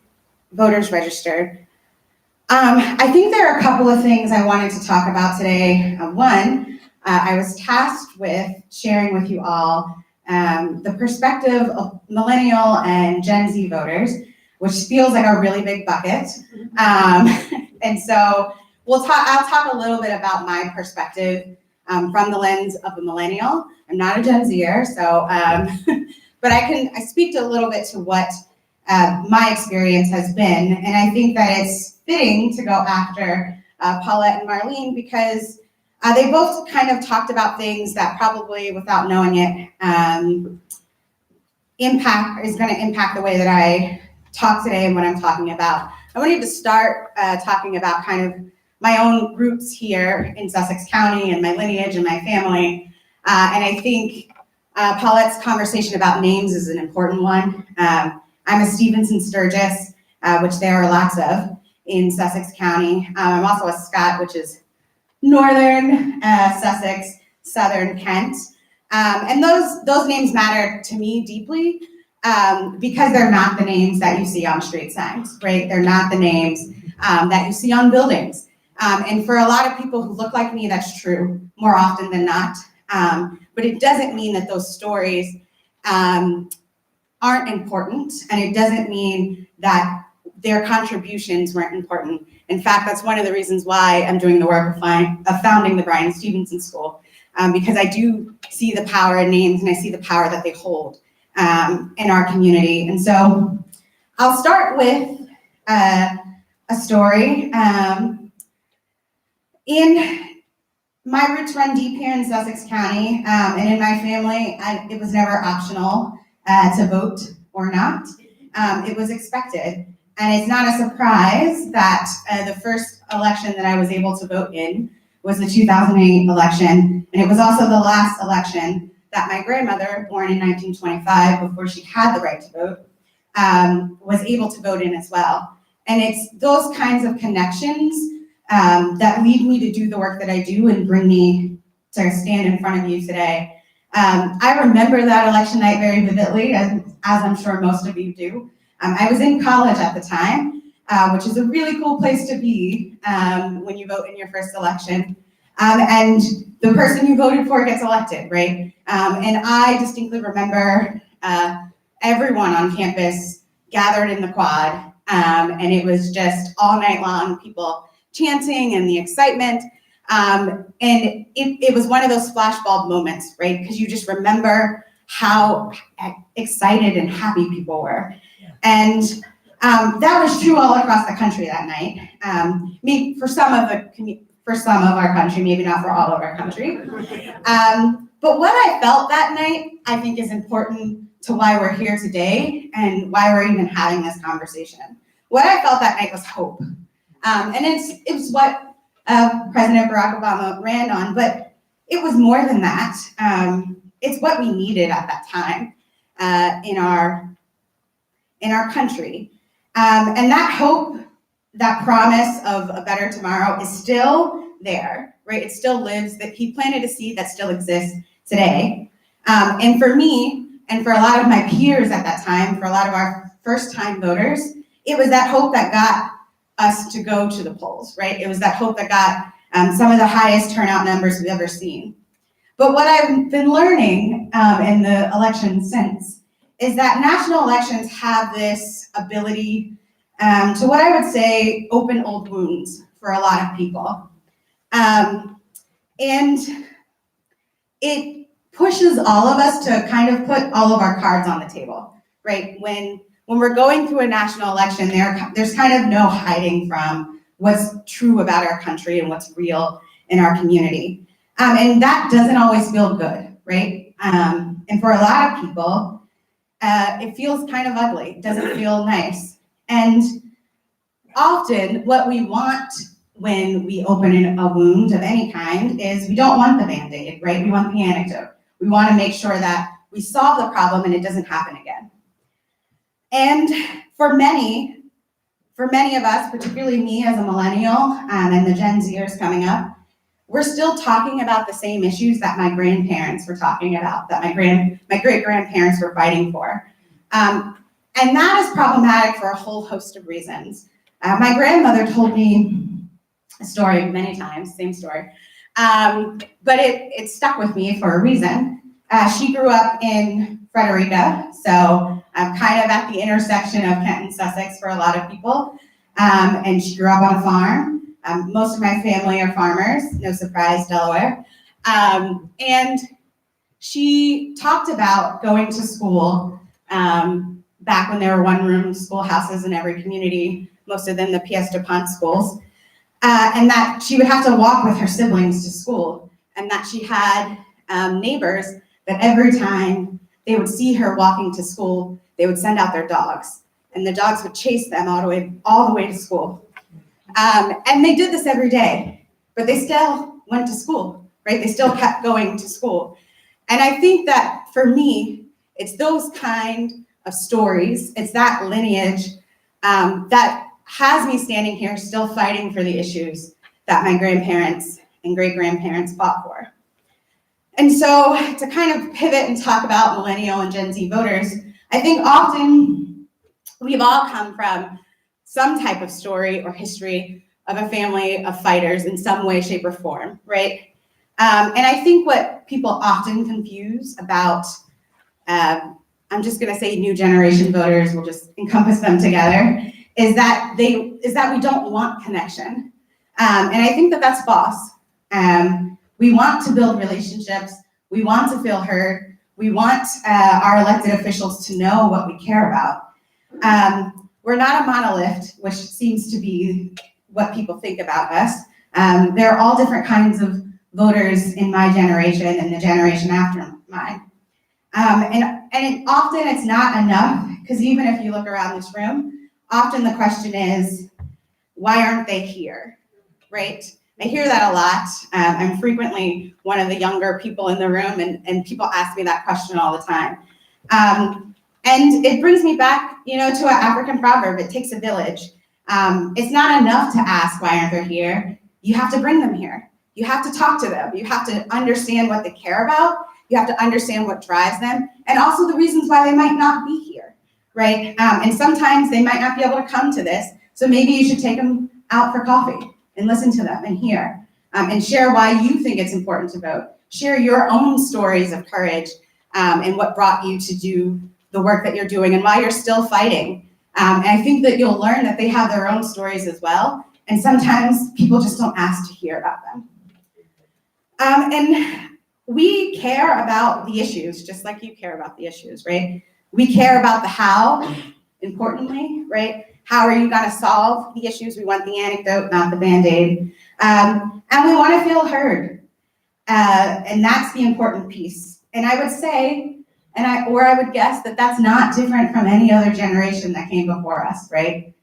voters registered. I think there are a couple of things I wanted to talk about today. One, I was tasked with sharing with you all the perspective of millennial and Gen Z voters, which feels like a really big bucket. And so I'll talk a little bit about my perspective from the lens of a millennial. I'm not a Gen Zer, so, but I speak a little bit to what my experience has been. And I think that it's fitting to go after Paulette and Marlene because they both kind of talked about things that probably, without knowing it, is going to impact the way that I talk today and what I'm talking about. I wanted to start talking about kind of my own roots here in Sussex County and my lineage and my family. And I think Paulette's conversation about names is an important one. I'm a Stevenson Sturgis, which there are lots of in Sussex County. I'm also a Scott, which is northern Sussex, southern Kent. And those names matter to me deeply because they're not the names that you see on street signs, right? They're not the names that you see on buildings. And for a lot of people who look like me, that's true more often than not. But it doesn't mean that those stories aren't important, and it doesn't mean that their contributions weren't important. In fact, that's one of the reasons why I'm doing the work of founding the Brian Stevenson School, because I do see the power in names and I see the power that they hold in our community. And so I'll start with a story. My roots run deep here in Sussex County, and in my family, it was never optional to vote or not. It was expected. And it's not a surprise that the first election that I was able to vote in was the 2008 election. And it was also the last election that my grandmother, born in 1925, before she had the right to vote, was able to vote in as well. And it's those kinds of connections that lead me to do the work that I do and bring me to stand in front of you today. I remember that election night very vividly, as I'm sure most of you do. I was in college at the time, which is a really cool place to be when you vote in your first election. And the person you voted for gets elected, right? And I distinctly remember everyone on campus gathered in the quad, and it was just all night long, people chanting and the excitement. And it was one of those flashbulb moments, right? Because you just remember how excited and happy people were. And that was true all across the country that night. Maybe for some of our country, maybe not for all of our country. But what I felt that night, I think, is important to why we're here today and why we're even having this conversation. What I felt that night was hope. And it's what President Barack Obama ran on, but it was more than that. It's what we needed at that time in our country. And that hope, that promise of a better tomorrow is still there, right? It still lives, that he planted a seed that still exists today. And for me, and for a lot of my peers at that time, for a lot of our first-time voters, it was that hope that got us to go to the polls, right? It was that hope that got some of the highest turnout numbers we've ever seen. But what I've been learning in the election since is that national elections have this ability to, what I would say, open old wounds for a lot of people. And it pushes all of us to kind of put all of our cards on the table, right? When we're going through a national election, there's kind of no hiding from what's true about our country and what's real in our community. And that doesn't always feel good, right? And for a lot of people, it feels kind of ugly. It doesn't feel nice. And often what we want when we open a wound of any kind is we don't want the Band-Aid, right? We want the antidote. We want to make sure that we solve the problem and it doesn't happen again. And for many of us, particularly me as a millennial and the Gen Zers coming up, we're still talking about the same issues that my grandparents were talking about, that my great-grandparents were fighting for. And that is problematic for a whole host of reasons. My grandmother told me a story many times, same story, but it stuck with me for a reason. She grew up in Frederica, so kind of at the intersection of Kent and Sussex for a lot of people, and she grew up on a farm. Most of my family are farmers, no surprise, Delaware. And she talked about going to school back when there were one-room schoolhouses in every community, most of them the Pièce de Pont schools, and that she would have to walk with her siblings to school, and that she had neighbors that every time they would see her walking to school, they would send out their dogs, and the dogs would chase them all the way to school. And they did this every day, but they still went to school, right? They still kept going to school. And I think that for me, it's those kind of stories, it's that lineage that has me standing here still fighting for the issues that my grandparents and great-grandparents fought for. And so to kind of pivot and talk about millennial and Gen Z voters, I think often we've all come from some type of story or history of a family of fighters in some way, shape, or form, right? And I think what people often confuse about, I'm just gonna say new generation voters, we'll just encompass them together, is that we don't want connection. And I think that that's false. We want to build relationships, we want to feel heard, we want our elected officials to know what we care about. We're not a monolith, which seems to be what people think about us. There are all different kinds of voters in my generation and the generation after mine. And often it's not enough, because even if you look around this room, often the question is, why aren't they here, right? I hear that a lot. I'm frequently one of the younger people in the room, and people ask me that question all the time. And it brings me back, to an African proverb, it takes a village. It's not enough to ask why aren't they here. You have to bring them here. You have to talk to them. You have to understand what they care about. You have to understand what drives them, and also the reasons why they might not be here, right? And sometimes they might not be able to come to this, so maybe you should take them out for coffee and listen to them and hear, and share why you think it's important to vote. Share your own stories of courage, and what brought you to do the work that you're doing and why you're still fighting. And I think that you'll learn that they have their own stories as well, and sometimes people just don't ask to hear about them. And we care about the issues, just like you care about the issues, right? We care about the how, importantly, right? How are you gonna solve the issues? We want the anecdote, not the Band-Aid. And we wanna feel heard. And that's the important piece. And I would say, I would guess that that's not different from any other generation that came before us, right?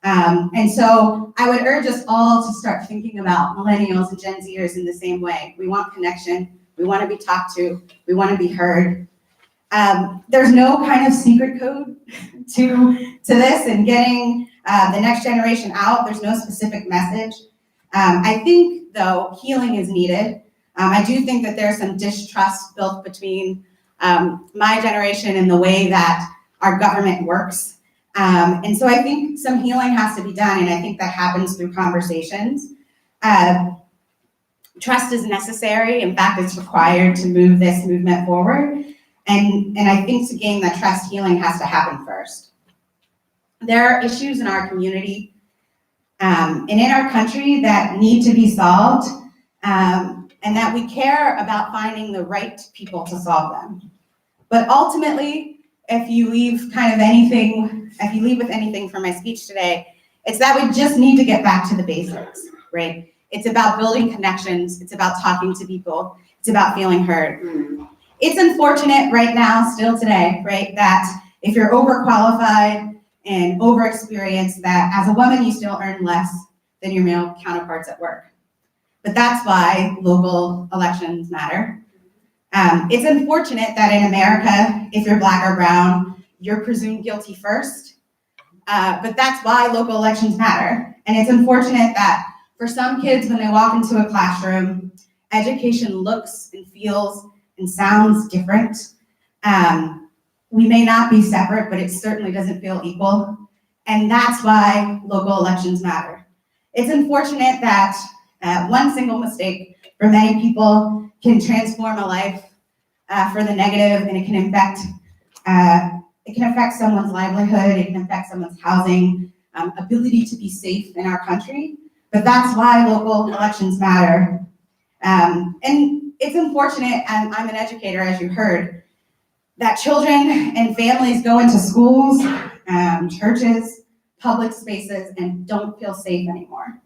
And so I would urge us all to start thinking about millennials and Gen Zers in the same way. We want connection. We want to be talked to. We want to be heard. There's no kind of secret code to this and getting the next generation out. There's no specific message. I think, though, healing is needed. I do think that there's some distrust built between my generation and the way that our government works. And so I think some healing has to be done, and I think that happens through conversations. Trust is necessary. In fact, it's required to move this movement forward. And I think to gain that trust, healing has to happen first. There are issues in our community and in our country that need to be solved, and that we care about finding the right people to solve them. But ultimately, if you leave with anything from my speech today, it's that we just need to get back to the basics, right? It's about building connections. It's about talking to people. It's about feeling heard. It's unfortunate right now, still today, right, that if you're overqualified and overexperienced, that as a woman, you still earn less than your male counterparts at work. But that's why local elections matter. It's unfortunate that in America, if you're Black or brown, you're presumed guilty first. But that's why local elections matter. And it's unfortunate that for some kids, when they walk into a classroom, education looks and feels and sounds different. We may not be separate, but it certainly doesn't feel equal. And that's why local elections matter. It's unfortunate that one single mistake for many people can transform a life for the negative, and it can affect someone's livelihood, it can affect someone's housing, ability to be safe in our country. But that's why local elections matter. And it's unfortunate, and I'm an educator, as you heard, that children and families go into schools, churches, public spaces, and don't feel safe anymore.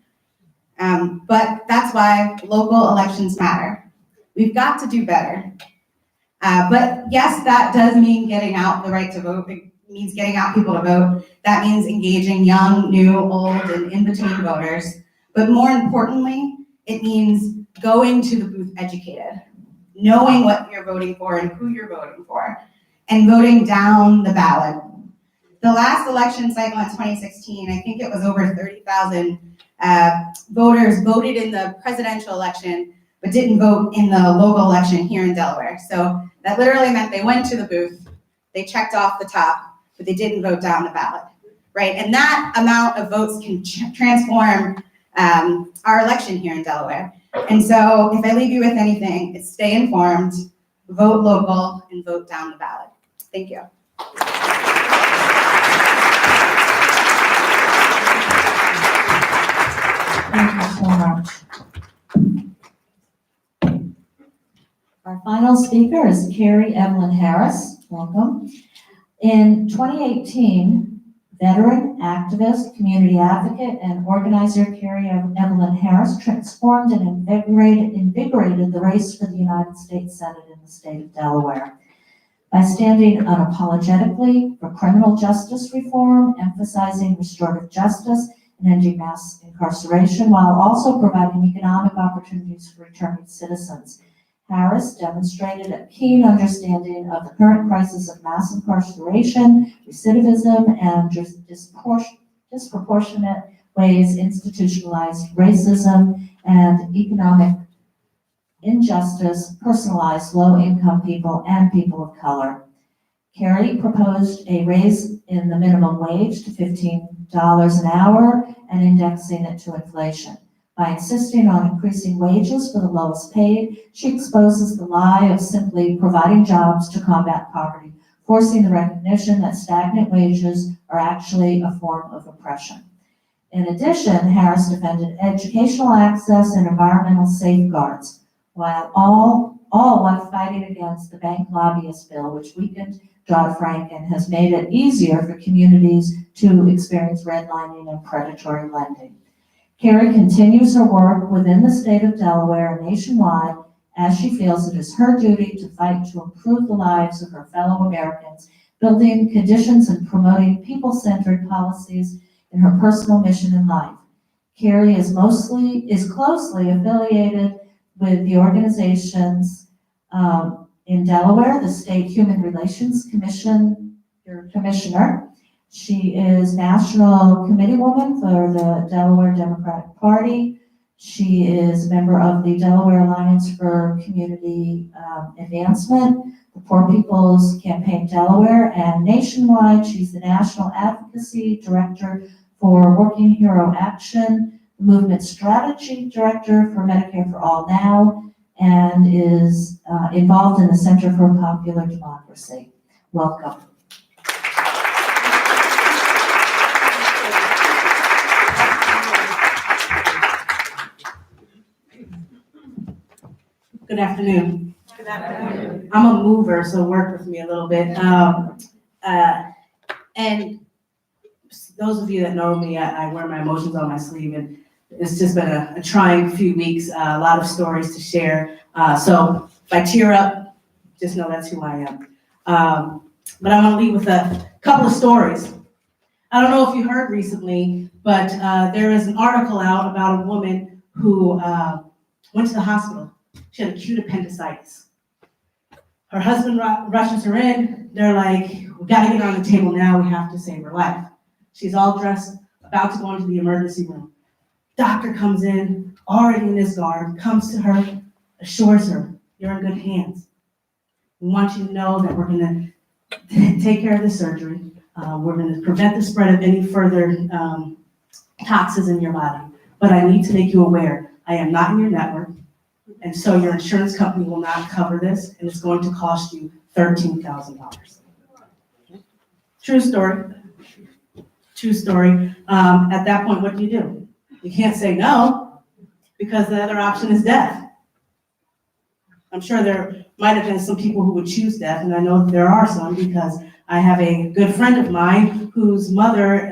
But that's why local elections matter. We've got to do better. But yes, that does mean getting out the right to vote. It means getting out people to vote. That means engaging young, new, old, and in-between voters. But more importantly, it means going to the booth educated, knowing what you're voting for and who you're voting for, and voting down the ballot. The last election cycle in 2016, I think it was over 30,000 voters voted in the presidential election, but didn't vote in the local election here in Delaware. So that literally meant they went to the booth, they checked off the top, but they didn't vote down the ballot, right? And that amount of votes can transform our election here in Delaware. And so if I leave you with anything, it's stay informed, vote local, and vote down the ballot. Thank you. Thank you so much. Our final speaker is Carrie Evelyn Harris. Welcome. In 2018, veteran, activist, community advocate, and organizer Carrie Evelyn Harris transformed and invigorated the race for the United States Senate in the state of Delaware by standing unapologetically for criminal justice reform, emphasizing restorative justice, and ending mass incarceration, while also providing economic opportunities for returning citizens. Harris demonstrated a keen understanding of the current crisis of mass incarceration, recidivism, and disproportionate ways institutionalized racism and economic injustice personalized low-income people and people of color. Kerry proposed a raise in the minimum wage to $15 an hour and indexing it to inflation. By insisting on increasing wages for the lowest paid, she exposes the lie of simply providing jobs to combat poverty, forcing the recognition that stagnant wages are actually a form of oppression. In addition, Harris defended educational access and environmental safeguards, all while fighting against the bank lobbyist bill, which weakened Dodd-Frank and has made it easier for communities to experience redlining and predatory lending. Kerry continues her work within the state of Delaware and nationwide as she feels it is her duty to fight to improve the lives of her fellow Americans, building conditions and promoting people-centered policies in her personal mission in life. Kerry is closely affiliated with the organizations in Delaware, the State Human Relations Commissioner. She is National Committee Woman for the Delaware Democratic Party. She is a member of the Delaware Alliance for Community Advancement, the Poor People's Campaign Delaware, and nationwide, she's the National Advocacy Director for Working Hero Action, the Movement Strategy Director for Medicare for All Now, and is involved in the Center for Popular Democracy. Welcome. Good afternoon. Good afternoon. I'm a mover, so work with me a little bit. And those of you that know me, I wear my emotions on my sleeve, and it's just been a trying few weeks, a lot of stories to share. So if I tear up, just know that's who I am. But I want to leave with a couple of stories. I don't know if you heard recently, but there is an article out about a woman who went to the hospital. She had acute appendicitis. Her husband rushes her in. They're like, we got to get her on the table now. We have to save her life. She's all dressed, about to go into the emergency room. Doctor comes in, already in his guard, comes to her, assures her, you're in good hands. We want you to know that we're going to take care of the surgery. We're going to prevent the spread of any further toxins in your body. But I need to make you aware, I am not in your network. And so your insurance company will not cover this, and it's going to cost you $13,000. True story. True story. At that point, what do? You can't say no, because the other option is death. I'm sure there might have been some people who would choose death, and I know that there are some, because I have a good friend of mine whose mother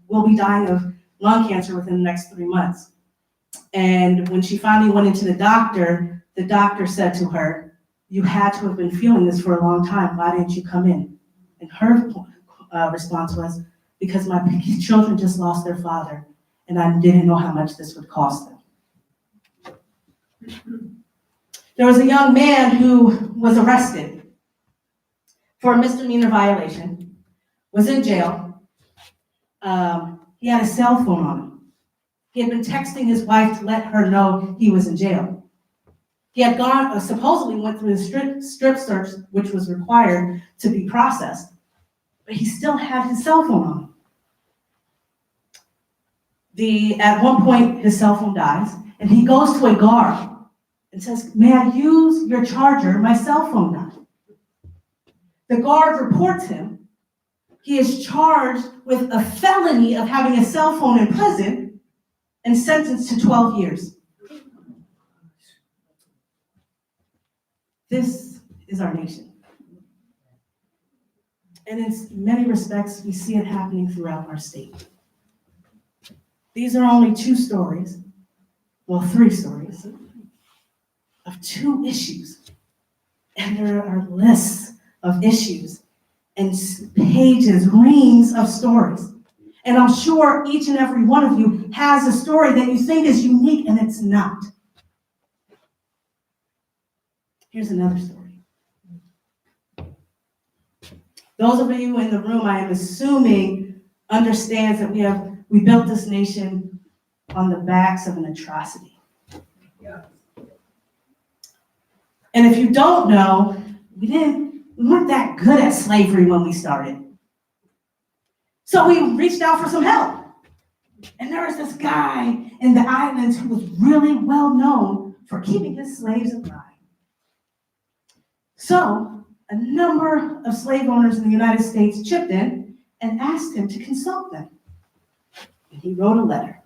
will be dying of lung cancer within the next 3 months. And when she finally went into the doctor said to her, you had to have been feeling this for a long time. Why didn't you come in? And her response was, because my children just lost their father, and I didn't know how much this would cost them. There was a young man who was arrested for a misdemeanor violation, was in jail. He had a cell phone on him. He had been texting his wife to let her know he was in jail. He had supposedly went through the strip search, which was required to be processed, but he still had his cell phone on him. At one point, his cell phone dies, and he goes to a guard and says, may I use your charger? My cell phone died. The guard reports him. He is charged with a felony of having a cell phone in prison and sentenced to 12 years. This is our nation. And in many respects, we see it happening throughout our state. These are only 2 stories, well, 3 stories, of 2 issues. And there are lists of issues and pages, reams of stories. And I'm sure each and every one of you has a story that you think is unique, and it's not. Here's another story. Those of you in the room, I am assuming, understands that we built this nation on the backs of an atrocity. And if you don't know, we weren't that good at slavery when we started. So we reached out for some help. And there was this guy in the islands who was really well known for keeping his slaves alive. So a number of slave owners in the United States chipped in and asked him to consult them. And he wrote a letter.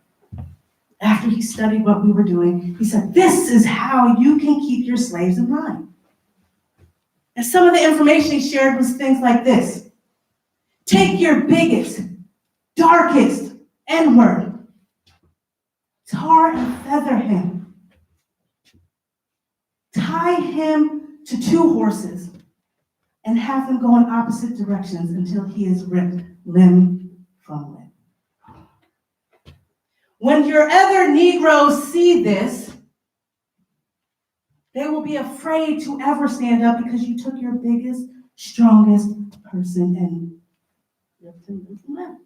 After he studied what we were doing, he said, this is how you can keep your slaves in line. And some of the information he shared was things like this. Take your biggest, darkest N-word, tar and feather him. Tie him to 2 horses and have them go in opposite directions until he is ripped limb from limb. When your other Negroes see this, they will be afraid to ever stand up because you took your biggest, strongest person and ripped him limb from limb.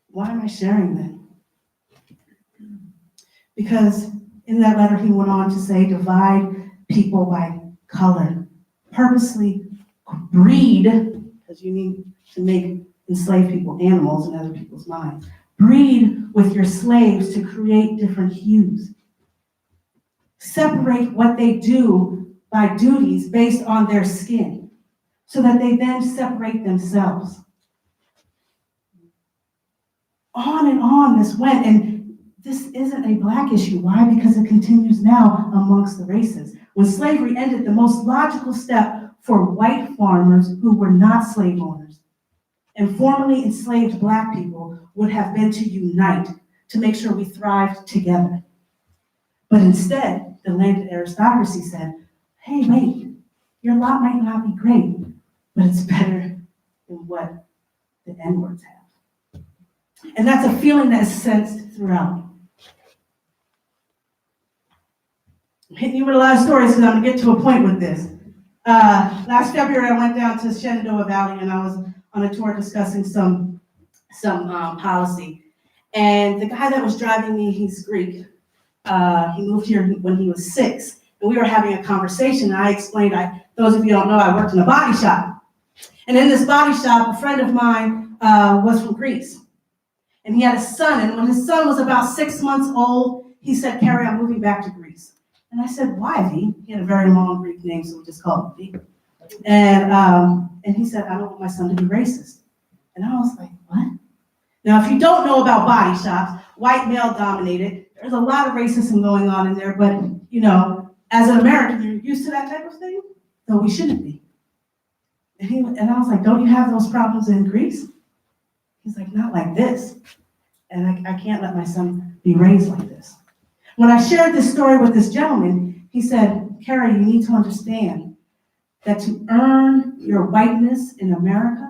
Why am I sharing that? Because in that letter, he went on to say, divide people by color, purposely breed, because you need to make enslaved people animals in other people's minds. Breed with your slaves to create different hues. Separate what they do by duties based on their skin, so that they then separate themselves. On and on this went, and this isn't a Black issue. Why? Because it continues now amongst the races. When slavery ended, the most logical step for white farmers who were not slave owners and formerly enslaved Black people would have been to unite to make sure we thrived together. But instead, the landed aristocracy said, hey, wait, your lot might not be great, but it's better than what the N-words have. And that's a feeling that is sensed throughout. I'm hitting you with a lot of stories because I'm going to get to a point with this. Last February, I went down to Shenandoah Valley and I was on a tour discussing some policy. And the guy that was driving me, he's Greek. He moved here when he was 6. And we were having a conversation. And I explained, those of you who don't know, I worked in a body shop. And in this body shop, a friend of mine was from Greece. And he had a son. And when his son was about 6 months old, he said, Carrie, I'm moving back to Greece. And I said, why, V? He had a very long Greek name, so we just called him V. And he said, I don't want my son to be racist. And I was like, what? Now, if you don't know about body shops, white male dominated, there's a lot of racism going on in there, but, you know, as an American, you're used to that type of thing, though we shouldn't be. And I was like, don't you have those problems in Greece? He's like, not like this. And I can't let my son be raised like this. When I shared this story with this gentleman, he said, Carrie, you need to understand that to earn your whiteness in America,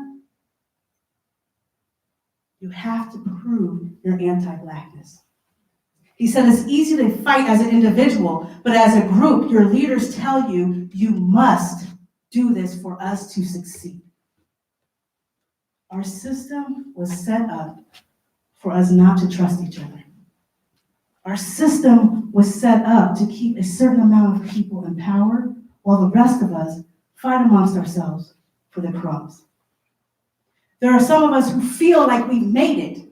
you have to prove your anti-Blackness. He said it's easy to fight as an individual, but as a group, your leaders tell you, you must do this for us to succeed. Our system was set up for us not to trust each other. Our system was set up to keep a certain amount of people in power while the rest of us fight amongst ourselves for the crumbs. There are some of us who feel like we've made it,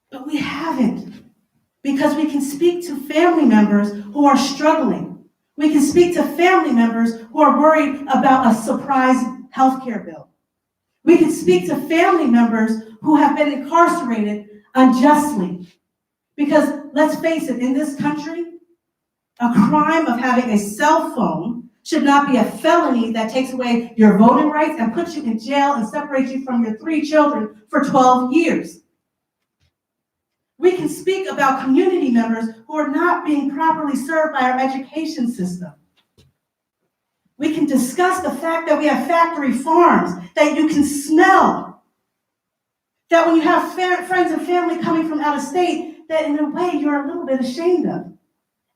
but we haven't, because we can speak to family members who are struggling. We can speak to family members who are worried about a surprise healthcare bill. We can speak to family members who have been incarcerated unjustly. Because let's face it, in this country, a crime of having a cell phone should not be a felony that takes away your voting rights and puts you in jail and separates you from your 3 children for 12 years. We can speak about community members who are not being properly served by our education system. We can discuss the fact that we have factory farms that you can smell. That when you have friends and family coming from out of state, that in a way you're a little bit ashamed of.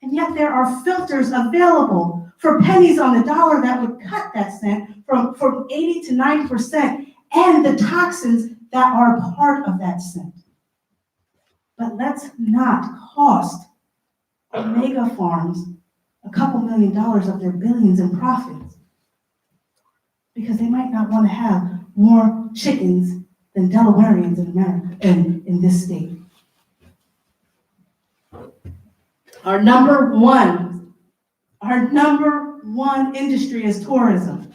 And yet there are filters available for pennies on the dollar that would cut that scent from 80 to 90% and the toxins that are a part of that scent. But let's not cost omega farms a couple $1 million of their billions in profits, because they might not want to have more chickens than Delawareans in America, in this state. Our number one industry is tourism.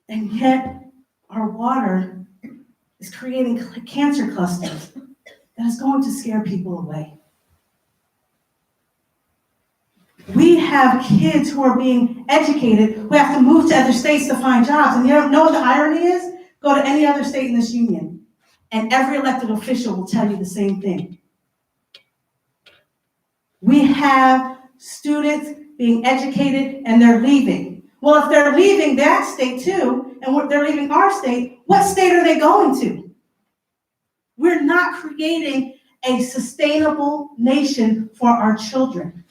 And yet our water is creating cancer clusters that is going to scare people away. We have kids who are being educated who have to move to other states to find jobs. And you know what the irony is? Go to any other state in this union, and every elected official will tell you the same thing. We have students being educated and they're leaving. Well, if they're leaving that state too, and they're leaving our state, what state are they going to? We're not creating a sustainable nation for our children.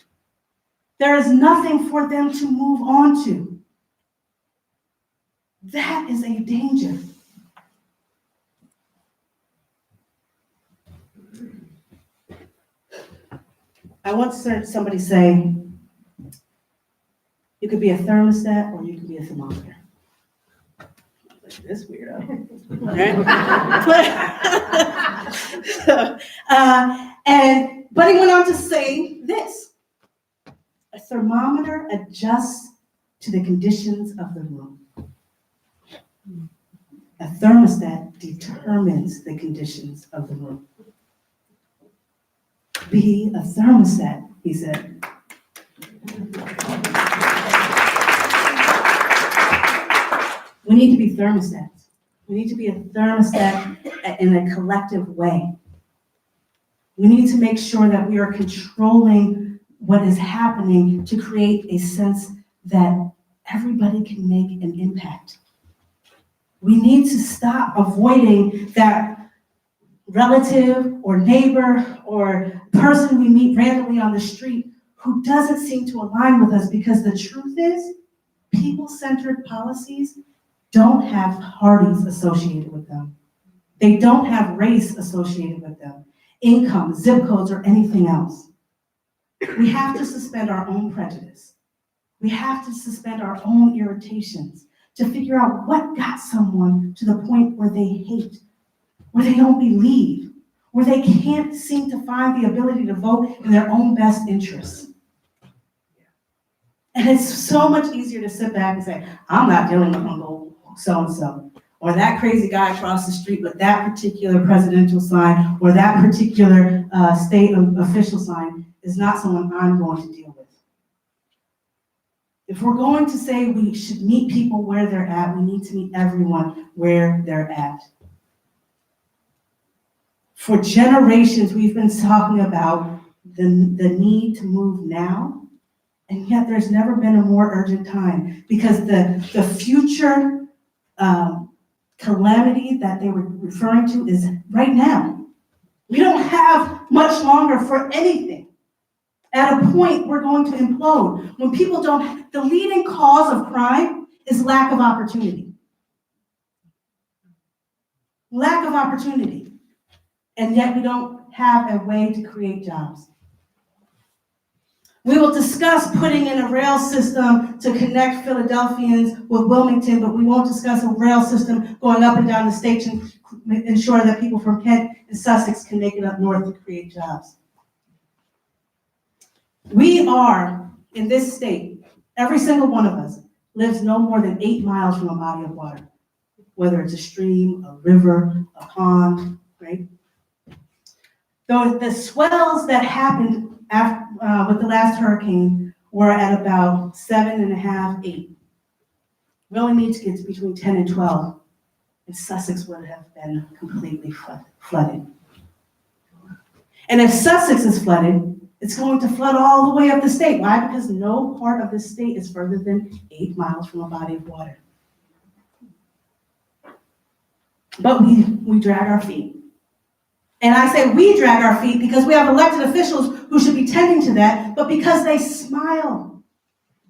There is nothing for them to move on to. That is a danger. I once heard somebody say, you could be a thermostat or you could be a thermometer. Like, this weirdo. But he went on to say this: a thermometer adjusts to the conditions of the room. A thermostat determines the conditions of the room. Be a thermostat, he said. We need to be thermostats. We need to be a thermostat in a collective way. We need to make sure that we are controlling what is happening to create a sense that everybody can make an impact. We need to stop avoiding that relative or neighbor or person we meet randomly on the street who doesn't seem to align with us, because the truth is, people-centered policies don't have parties associated with them. They don't have race associated with them, income, zip codes, or anything else. We have to suspend our own prejudice. We have to suspend our own irritations to figure out what got someone to the point where they hate, where they don't believe, where they can't seem to find the ability to vote in their own best interests. And it's so much easier to sit back and say, I'm not dealing with Uncle so-and-so, or that crazy guy across the street with that particular presidential sign, or that particular state official sign is not someone I'm going to deal with. If we're going to say we should meet people where they're at, we need to meet everyone where they're at. For generations, we've been talking about the need to move now, and yet there's never been a more urgent time, because the future calamity that they were referring to is right now. We don't have much longer for anything. At a point, we're going to implode. When people don't, the leading cause of crime is lack of opportunity. Lack of opportunity. And yet we don't have a way to create jobs. We will discuss putting in a rail system to connect Philadelphians with Wilmington, but we won't discuss a rail system going up and down the state to ensure that people from Kent and Sussex can make it up north to create jobs. We are, in this state, every single one of us lives no more than 8 miles from a body of water, whether it's a stream, a river, a pond, right? Though the swells that happened with the last hurricane were at about 7.5, 8. We only need to get to between 10 and 12, and Sussex would have been completely flooded. And if Sussex is flooded, it's going to flood all the way up the state. Why? Because no part of the state is further than 8 miles from a body of water. But we drag our feet. And I say we drag our feet because we have elected officials who should be tending to that, but because they smile.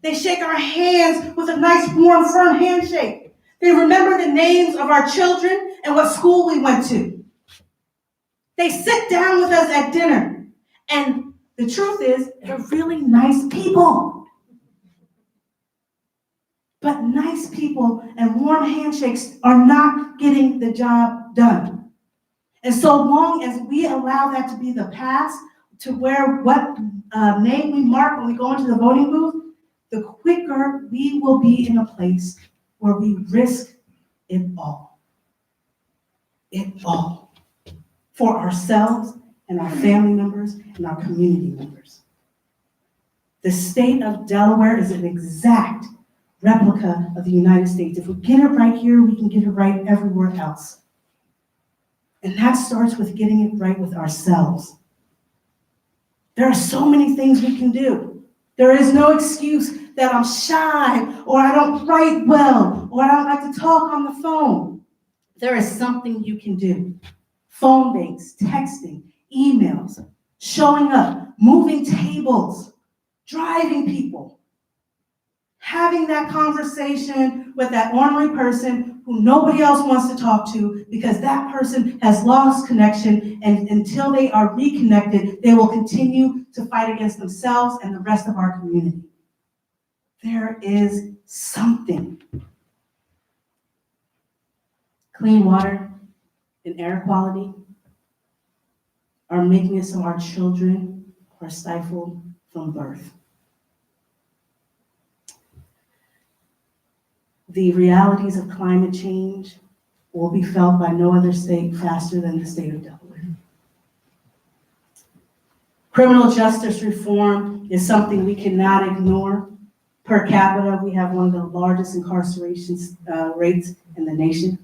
They shake our hands with a nice, warm, firm handshake. They remember the names of our children and what school we went to. They sit down with us at dinner. And the truth is, they're really nice people. But nice people and warm handshakes are not getting the job done. And so long as we allow that to be the past, to where what name we mark when we go into the voting booth, the quicker we will be in a place where we risk it all. It all. For ourselves and our family members and our community members. The state of Delaware is an exact replica of the United States. If we get it right here, we can get it right everywhere else. And that starts with getting it right with ourselves. There are so many things we can do. There is no excuse that I'm shy, or I don't write well, or I don't like to talk on the phone. There is something you can do. Phone banks, texting, emails, showing up, moving tables, driving people, having that conversation with that ornery person who nobody else wants to talk to because that person has lost connection, and until they are reconnected, they will continue to fight against themselves and the rest of our community. There is something. Clean water and air quality are making it so our children are stifled from birth. The realities of climate change will be felt by no other state faster than the state of Delaware. Criminal justice reform is something we cannot ignore. Per capita, we have one of the largest incarceration rates in the nation.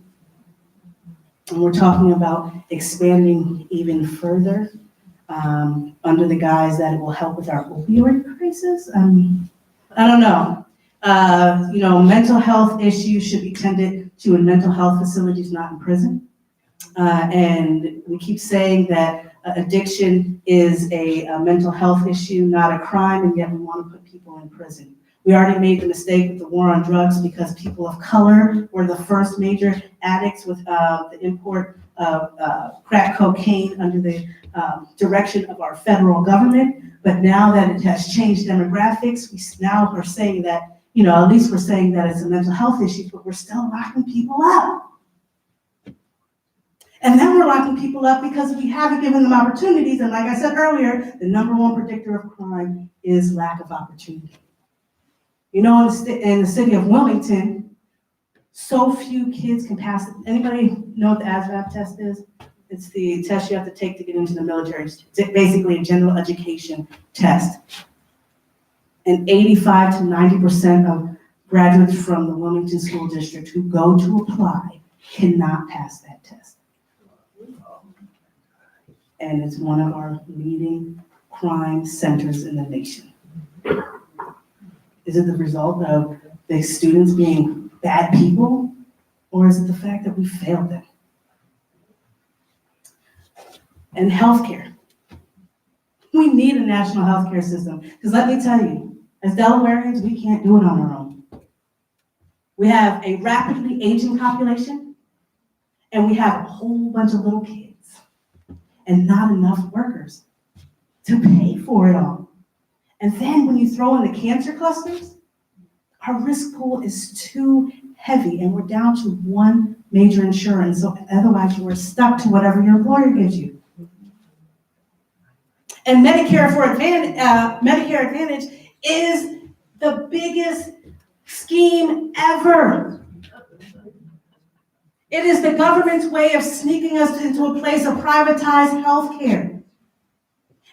And we're talking about expanding even further under the guise that it will help with our opioid crisis. I don't know. Mental health issues should be tended to in mental health facilities, not in prison. And we keep saying that addiction is a mental health issue, not a crime, and yet we want to put people in prison. We already made the mistake with the war on drugs because people of color were the first major addicts with the import of crack cocaine under the direction of our federal government. But now that it has changed demographics, we now are saying that, at least we're saying that it's a mental health issue, but we're still locking people up. And then we're locking people up because we haven't given them opportunities. And like I said earlier, the number one predictor of crime is lack of opportunity. In the city of Wilmington, so few kids can pass it. Anybody know what the ASVAB test is? It's the test you have to take to get into the military. It's basically a general education test. And 85 to 90% of graduates from the Wilmington School District who go to apply cannot pass that test. And it's one of our leading crime centers in the nation. Is it the result of the students being bad people, or is it the fact that we failed them? And healthcare. We need a national healthcare system, because let me tell you, as Delawareans, we can't do it on our own. We have a rapidly aging population, and we have a whole bunch of little kids, and not enough workers to pay for it all. And then when you throw in the cancer clusters, our risk pool is too heavy, and we're down to one major insurance. So otherwise, you are stuck to whatever your employer gives you. And Medicare Advantage is the biggest scheme ever. It is the government's way of sneaking us into a place of privatized health care.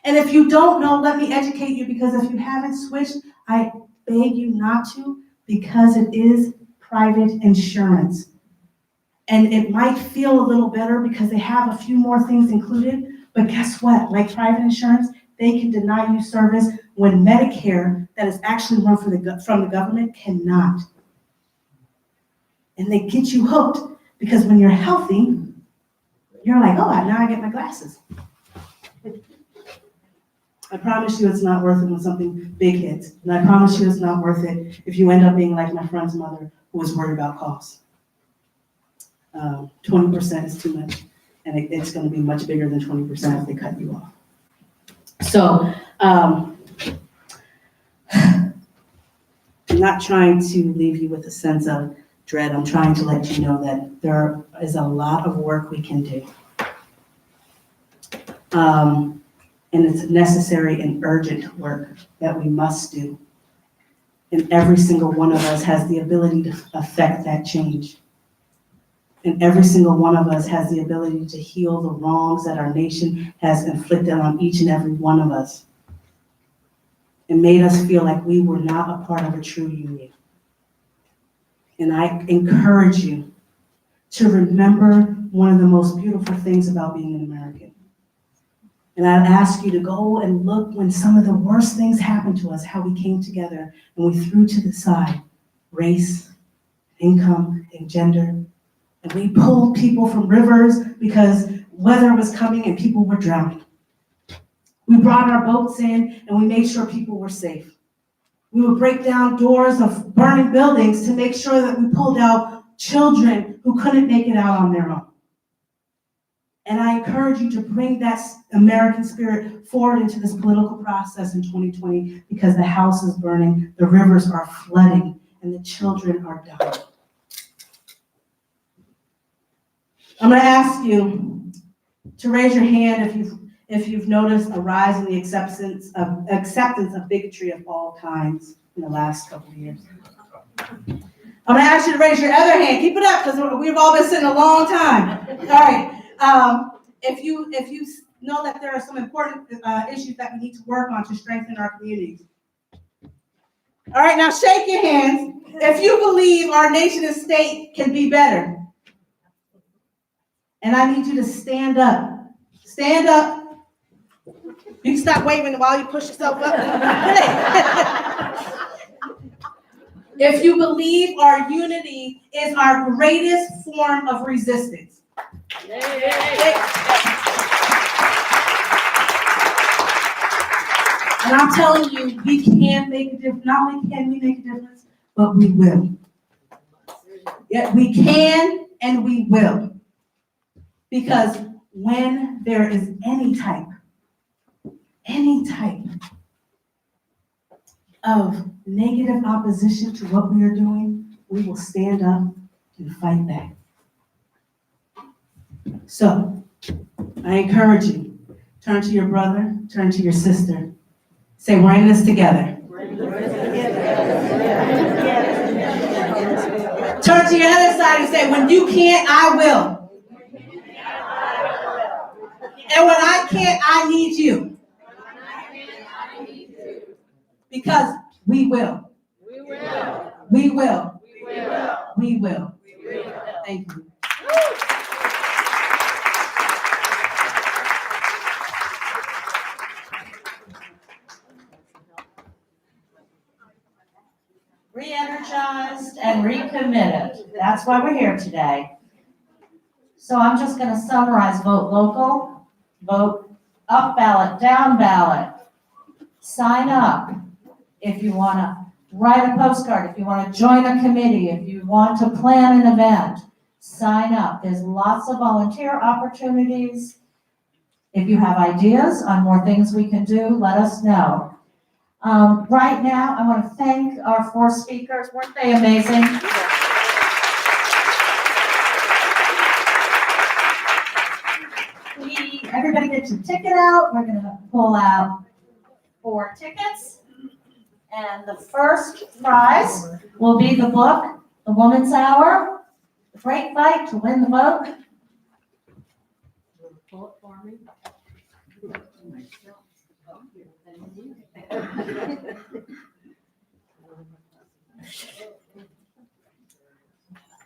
And if you don't know, let me educate you, because if you haven't switched, I beg you not to, because it is private insurance. And it might feel a little better because they have a few more things included, but guess what? Like private insurance, they can deny you service when Medicare, that is actually run from the government, cannot. And they get you hooked, because when you're healthy, you're like, oh, now I get my glasses. I promise you it's not worth it when something big hits. And I promise you it's not worth it if you end up being like my friend's mother who was worried about costs. 20% is too much, and it's going to be much bigger than 20% if they cut you off. So, I'm not trying to leave you with a sense of dread. I'm trying to let you know that there is a lot of work we can do. And it's necessary and urgent work that we must do. And every single one of us has the ability to affect that change. And every single one of us has the ability to heal the wrongs that our nation has inflicted on each and every one of us. It made us feel like we were not a part of a true union. And I encourage you to remember one of the most beautiful things about being an American. And I'd ask you to go and look when some of the worst things happened to us, how we came together and we threw to the side race, income, and gender. And we pulled people from rivers because weather was coming and people were drowning. We brought our boats in and we made sure people were safe. We would break down doors of burning buildings to make sure that we pulled out children who couldn't make it out on their own. And I encourage you to bring that American spirit forward into this political process in 2020 because the house is burning, the rivers are flooding, and the children are dying. I'm going to ask you to raise your hand if you've noticed a rise in the acceptance of bigotry of all kinds in the last couple of years. I'm going to ask you to raise your other hand. Keep it up because we've all been sitting a long time. All right. If you know that there are some important issues that we need to work on to strengthen our communities. All right, now shake your hands if you believe our nation and state can be better. And I need you to stand up. Stand up. You can stop waving while you push yourself up. If you believe our unity is our greatest form of resistance. And I'm telling you, we can make a difference. Not only can we make a difference, but we will. Yeah, we can and we will. Because when there is any type of negative opposition to what we are doing, we will stand up and fight back. So, I encourage you, turn to your brother, turn to your sister. Say, we're in this together. Turn to your other side and say, when you can't, I will. And when I can't, I need you. Because we will. We will. We will. We will. Thank you. Re-energized and recommitted. That's why we're here today. So I'm just going to summarize: vote local, vote up ballot, down ballot, sign up if you want to write a postcard, if you want to join a committee, if you want to plan an event, sign up. There's lots of volunteer opportunities. If you have ideas on more things we can do, let us know. Right now, I want to thank our 4 speakers. Weren't they amazing? Everybody get your ticket out. We're going to pull out 4 tickets. And the first prize will be the book, The Woman's Hour, The Great Fight to Win the Vote. Pull it for me.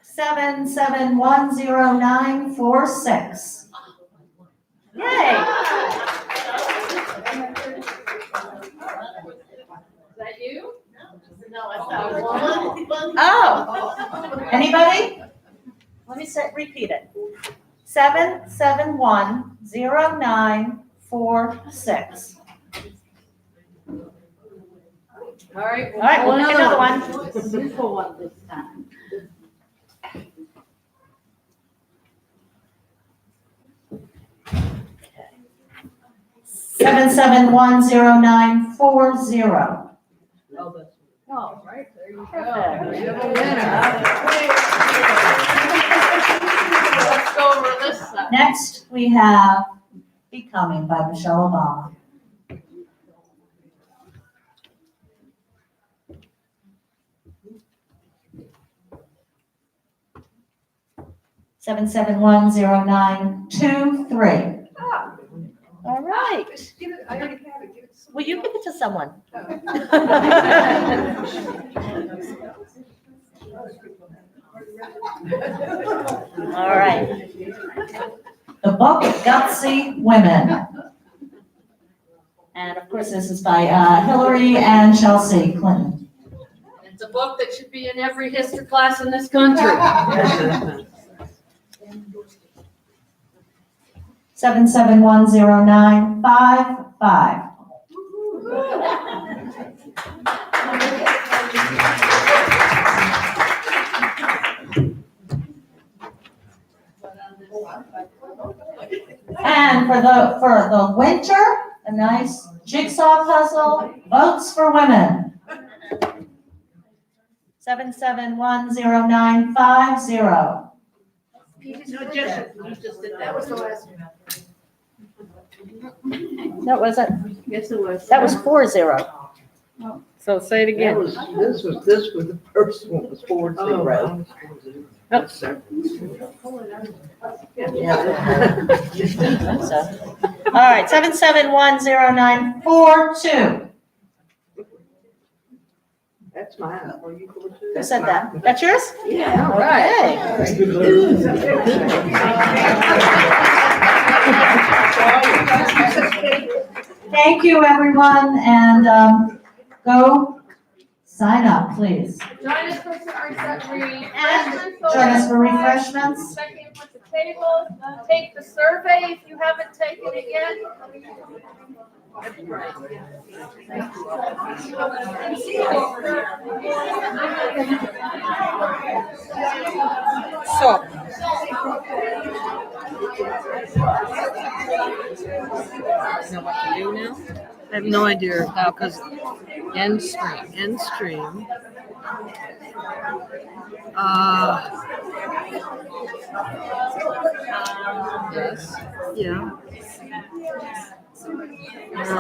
771096. Yay! Is that you? No, I thought one. Oh, anybody? Let me repeat it. 7710946. All right. All right, we'll pick another one. Simple one this time. 7710940. Oh, right, there you go. Perfect. We have a winner. Let's go over this side. Next, we have Becoming by Michelle Obama. Seven, 7710923. All right. Give it, I already have it, give it to Will you give it to someone? All right. The book Gutsy Women. And of course, this is by Hillary and Chelsea Clinton. It's a book that should be in every history class in this country. 7710955. And for the winter, a nice jigsaw puzzle, Votes for Women. 7710950. No, just did that was the last one. That wasn't, Yes, it was. that was 40. So say it again. This was the first one was 40. That's several. So, all right, 7710942. That's mine. Are you 42? Who said that? That's yours? Yeah. All right. Thank you, everyone, and go sign up, please. Join us for refreshments. Join us for refreshments. Check in with the table. Take the survey if you haven't taken it yet. So. You know what to do now? I have no idea because end stream. Yes. Yeah.